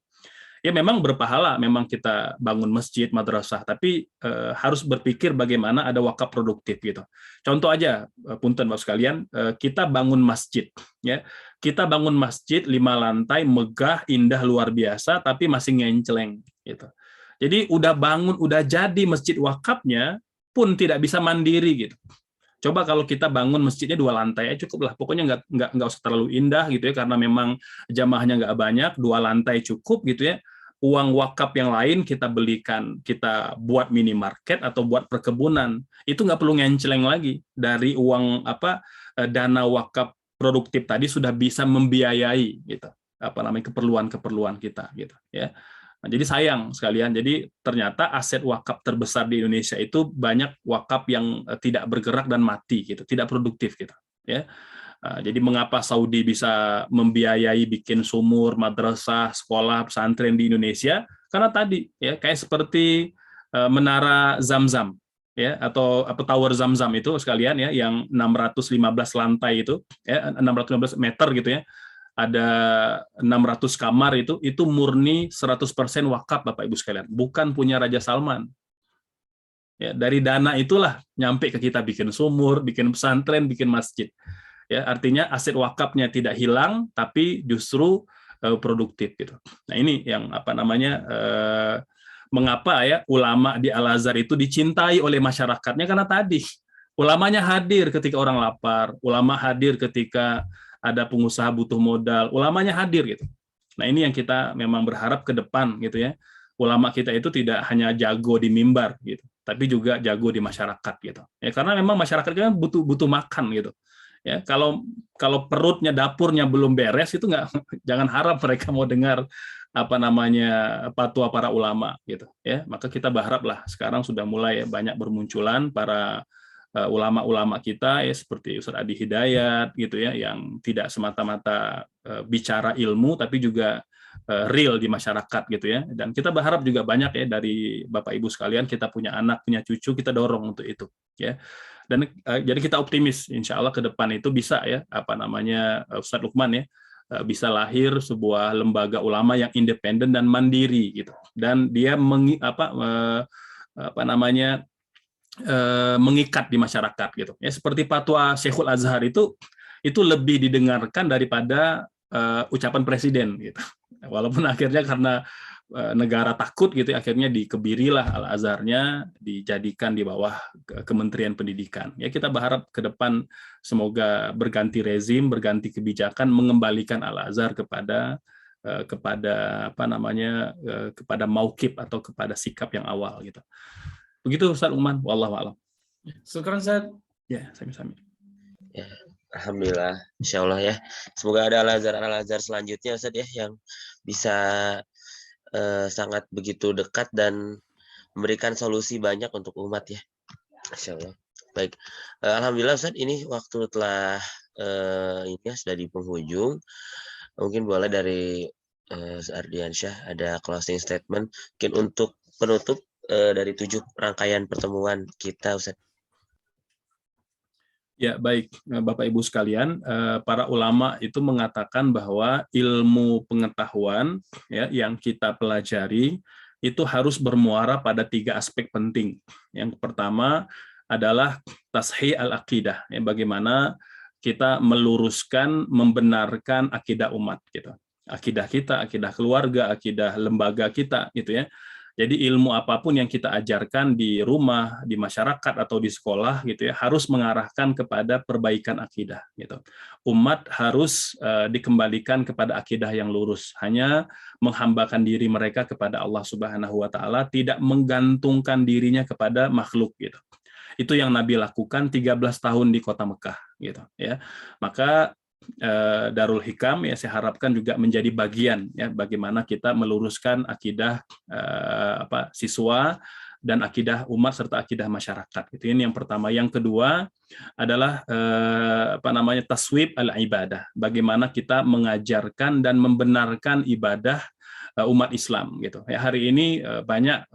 Ya memang berpahala, memang kita bangun masjid, madrasah, tapi harus berpikir bagaimana ada wakaf produktif gitu. Contoh aja, punten Bapak sekalian, kita bangun masjid, ya, kita bangun masjid 5 lantai, megah, indah, luar biasa, tapi masih ngenceleng gitu. Jadi udah bangun, udah jadi masjid wakafnya pun tidak bisa mandiri gitu. Coba kalau kita bangun masjidnya 2 lantai ya cukup lah, pokoknya nggak usah terlalu indah gitu ya, karena memang jamaahnya nggak banyak, 2 lantai cukup gitu ya. Uang wakaf yang lain kita belikan, kita buat minimarket atau buat perkebunan, itu nggak perlu ngenceleng lagi. Dari uang dana wakaf produktif tadi sudah bisa membiayai gitu, keperluan kita gitu ya. Nah, jadi sayang sekalian, jadi ternyata aset wakaf terbesar di Indonesia itu banyak wakaf yang tidak bergerak dan mati gitu, tidak produktif gitu ya. Jadi mengapa Saudi bisa membiayai bikin sumur, madrasah, sekolah, pesantren di Indonesia? Karena tadi ya kayak seperti menara Zamzam ya, atau tower Zamzam itu sekalian ya, yang 615 lantai itu ya, 615 meter gitu ya. Ada 600 kamar itu murni 100% wakaf Bapak Ibu sekalian, bukan punya Raja Salman. Ya, dari dana itulah nyampe ke kita bikin sumur, bikin pesantren, bikin masjid. Ya, artinya aset wakafnya tidak hilang, tapi justru produktif gitu. Nah ini yang mengapa ya ulama di Al-Azhar itu dicintai oleh masyarakatnya, karena tadi ulamanya hadir ketika orang lapar, ulama hadir ketika ada pengusaha butuh modal, ulamanya hadir gitu. Nah ini yang kita memang berharap ke depan gitu ya. Ulama kita itu tidak hanya jago di mimbar gitu, tapi juga jago di masyarakat gitu. Ya karena memang masyarakat kan butuh makan gitu. Ya kalau perutnya, dapurnya belum beres itu jangan harap mereka mau dengar fatwa para ulama gitu ya. Maka kita berharaplah sekarang sudah mulai banyak bermunculan para ulama-ulama kita ya, seperti Ustaz Adi Hidayat gitu ya, yang tidak semata-mata bicara ilmu tapi juga real di masyarakat gitu ya. Dan kita berharap juga banyak ya dari Bapak Ibu sekalian, kita punya anak, punya cucu, kita dorong untuk itu ya. Dan jadi kita optimis insya Allah ke depan itu bisa ya Ustaz Lukman ya, bisa lahir sebuah lembaga ulama yang independen dan mandiri gitu. Dan dia mengikat di masyarakat gitu ya, seperti fatwa Syekhul Azhar itu lebih didengarkan daripada ucapan presiden gitu, walaupun akhirnya karena negara takut gitu akhirnya dikebirilah Al-Azharnya dijadikan di bawah Kementerian Pendidikan ya. Kita berharap ke depan semoga berganti rezim, berganti kebijakan, mengembalikan Al-Azhar kepada kepada mauqif atau kepada sikap yang awal gitu. Begitu Ustaz Uman, wallahu a'lam. Syukran Ustaz. Ya, sami-sami. Ya, alhamdulillah, insyaallah ya. Semoga ada Al-Azhar selanjutnya Ustaz ya, yang bisa sangat begitu dekat dan memberikan solusi banyak untuk umat ya. Insyaallah. Baik. Alhamdulillah Ustaz, ini waktu telah sudah di penghujung. Mungkin boleh dari Ardiansyah ada closing statement mungkin untuk penutup dari 7 rangkaian pertemuan kita, Ustaz. Ya, baik Bapak Ibu sekalian, para ulama itu mengatakan bahwa ilmu pengetahuan ya yang kita pelajari itu harus bermuara pada 3 aspek penting. Yang pertama adalah tashih al-aqidah, ya, bagaimana kita meluruskan, membenarkan akidah umat gitu. Akidah kita, akidah keluarga, akidah lembaga kita gitu ya. Jadi ilmu apapun yang kita ajarkan di rumah, di masyarakat atau di sekolah gitu ya, harus mengarahkan kepada perbaikan akidah gitu. Umat harus dikembalikan kepada akidah yang lurus, hanya menghambakan diri mereka kepada Allah Subhanahu wa taala, tidak menggantungkan dirinya kepada makhluk gitu. Itu yang Nabi lakukan 13 tahun di kota Mekah gitu ya. Maka Darul Hikam ya saya harapkan juga menjadi bagian ya bagaimana kita meluruskan akidah siswa dan akidah umat serta akidah masyarakat. Itu ini yang pertama. Yang kedua adalah taswib al-ibadah. Bagaimana kita mengajarkan dan membenarkan ibadah umat Islam gitu. Ya, hari ini banyak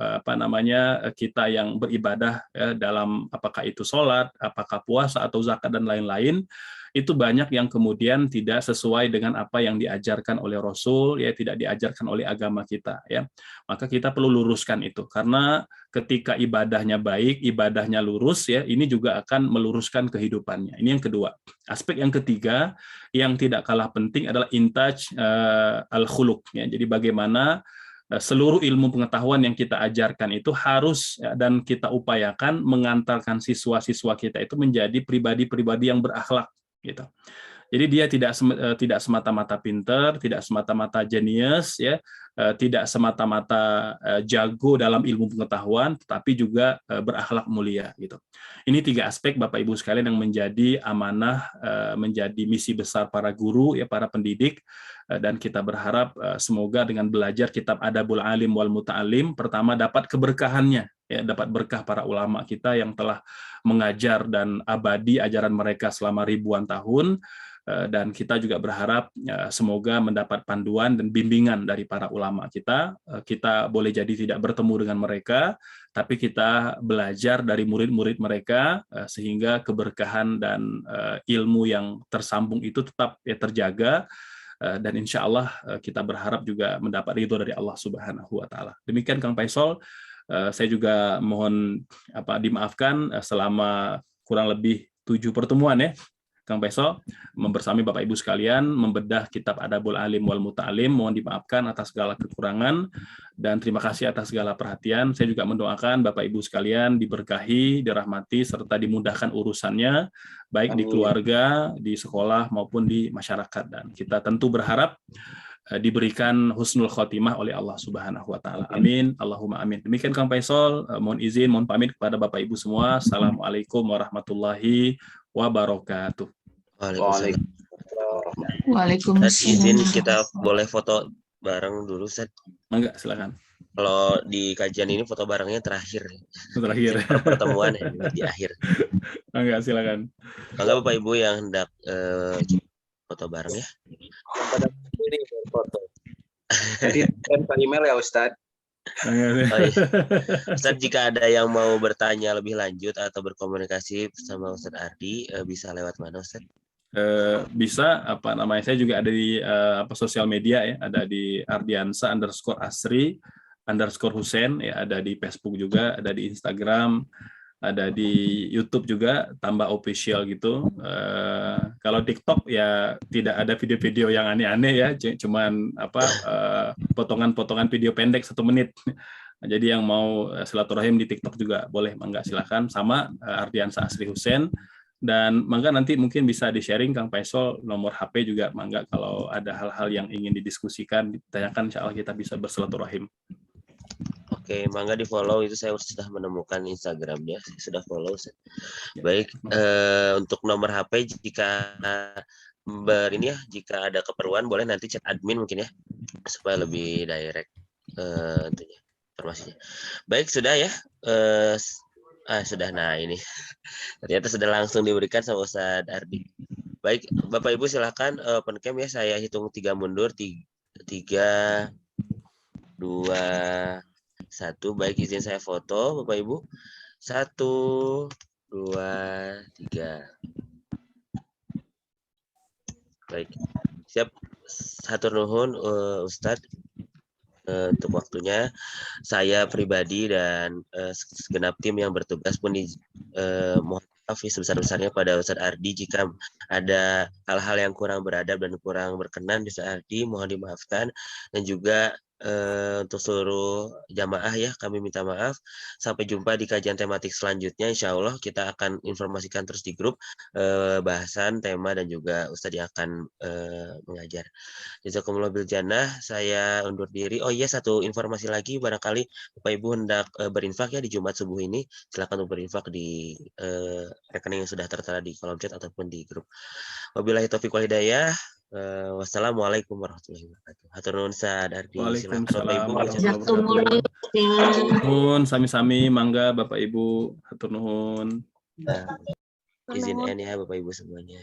kita yang beribadah ya, dalam apakah itu sholat, apakah puasa atau zakat dan lain-lain, itu banyak yang kemudian tidak sesuai dengan apa yang diajarkan oleh Rasul, ya tidak diajarkan oleh agama kita ya. Maka kita perlu luruskan itu, karena ketika ibadahnya baik, ibadahnya lurus ya, ini juga akan meluruskan kehidupannya. Ini yang kedua. Aspek yang ketiga yang tidak kalah penting adalah intaj al-khuluq ya. Jadi bagaimana seluruh ilmu pengetahuan yang kita ajarkan itu harus ya, dan kita upayakan mengantarkan siswa-siswa kita itu menjadi pribadi-pribadi yang berakhlak gitu. Jadi dia tidak semata-mata pinter, tidak semata-mata jenius ya, tidak semata-mata jago dalam ilmu pengetahuan, tetapi juga berakhlak mulia gitu. Ini 3 aspek Bapak Ibu sekalian yang menjadi amanah, menjadi misi besar para guru ya, para pendidik, dan kita berharap semoga dengan belajar kitab Adabul Alim wal Muta'alim, pertama dapat keberkahannya ya, dapat berkah para ulama kita yang telah mengajar dan abadi ajaran mereka selama ribuan tahun, dan kita juga berharap semoga mendapat panduan dan bimbingan dari para ulama kita. Kita boleh jadi tidak bertemu dengan mereka, tapi kita belajar dari murid-murid mereka sehingga keberkahan dan ilmu yang tersambung itu tetap ya, terjaga. Dan insya Allah kita berharap juga mendapat ridho dari Allah Subhanahu wa taala. Demikian Kang Faisal, saya juga mohon dimaafkan selama kurang lebih 7 pertemuan ya Kang Faisal membersami Bapak Ibu sekalian membedah kitab Adabul Alim wal Muta'alim. Mohon dimaafkan atas segala kekurangan dan terima kasih atas segala perhatian. Saya juga mendoakan Bapak Ibu sekalian diberkahi, dirahmati serta dimudahkan urusannya baik di keluarga, di sekolah maupun di masyarakat, dan kita tentu berharap diberikan husnul khotimah oleh Allah Subhanahu wa taala. Amin. Allahumma amin. Demikian Kang Faisal, mohon izin, mohon pamit kepada Bapak Ibu semua. Assalamualaikum warahmatullahi wabarakatuh. Waalaikumsalam. Izin kita boleh foto bareng dulu, Ustaz. Enggak, silakan. Kalau di kajian ini foto barengnya terakhir. Terakhir. Pertemuan ya, di akhir. Enggak, silakan. Enggak Bapak Ibu yang hendak foto bareng ya. Pada ini foto. Jadi per email ya Ustadz. Oh, iya. Ustadz, jika ada yang mau bertanya lebih lanjut atau berkomunikasi sama Ustadz Ardi, bisa lewat mana Ustadz? Bisa saya juga ada di sosial media ya, ada di Ardiansa_Asri_Husain ya, ada di Facebook juga, ada di Instagram, ada di YouTube juga, tambah official gitu. Kalau TikTok ya tidak ada video-video yang aneh-aneh ya, cuman potongan-potongan video pendek 1 menit. Jadi yang mau silaturahim di TikTok juga boleh, mangga silakan, sama Ardiansa Asri Husain. Dan mangga nanti mungkin bisa di-sharing Kang Faisal nomor HP juga, mangga kalau ada hal-hal yang ingin didiskusikan, ditanyakan, insya Allah kita bisa bersilaturahim. Oke, mangga di follow, itu saya sudah menemukan Instagramnya, saya sudah follow. Baik, untuk nomor HP jika jika ada keperluan boleh nanti chat admin mungkin ya, supaya lebih direct tentunya informasinya. Baik, sudah ya. Sudah. Nah ini ternyata sudah langsung diberikan sama Ustadz Ardi. Baik, Bapak Ibu silakan open cam ya, saya hitung 3 mundur, 3, 2, 1. Baik, izin saya foto Bapak Ibu. 1, 2, 3. Baik, siap. Hatur nuhun Ustadz untuk waktunya. Saya pribadi dan segenap tim yang bertugas pun mohon maaf sebesar-besarnya pada Ustadz Ardi jika ada hal-hal yang kurang beradab dan kurang berkenan di Ustadz Ardi, mohon dimaafkan. Dan juga untuk seluruh jamaah ya, kami minta maaf. Sampai jumpa di kajian tematik selanjutnya. Insya Allah kita akan informasikan terus di grup bahasan, tema, dan juga Ustadz yang akan mengajar. Jazakumullah bil jannah. Saya undur diri. Oh iya, satu informasi lagi, barangkali Bapak Ibu hendak berinfak ya di Jumat subuh ini, silakan untuk berinfak di rekening yang sudah tertera di kolom chat ataupun di grup. Wabillahi taufiq wal hidayah. Wassalamualaikum warahmatullahi wabarakatuh. Hatur nuhun Sadardi. Silakan Bapak Ibu. Jazakumullah. Nuhun, sami-sami, mangga Bapak Ibu, hatur nuhun. Izin ya Bapak Ibu semuanya.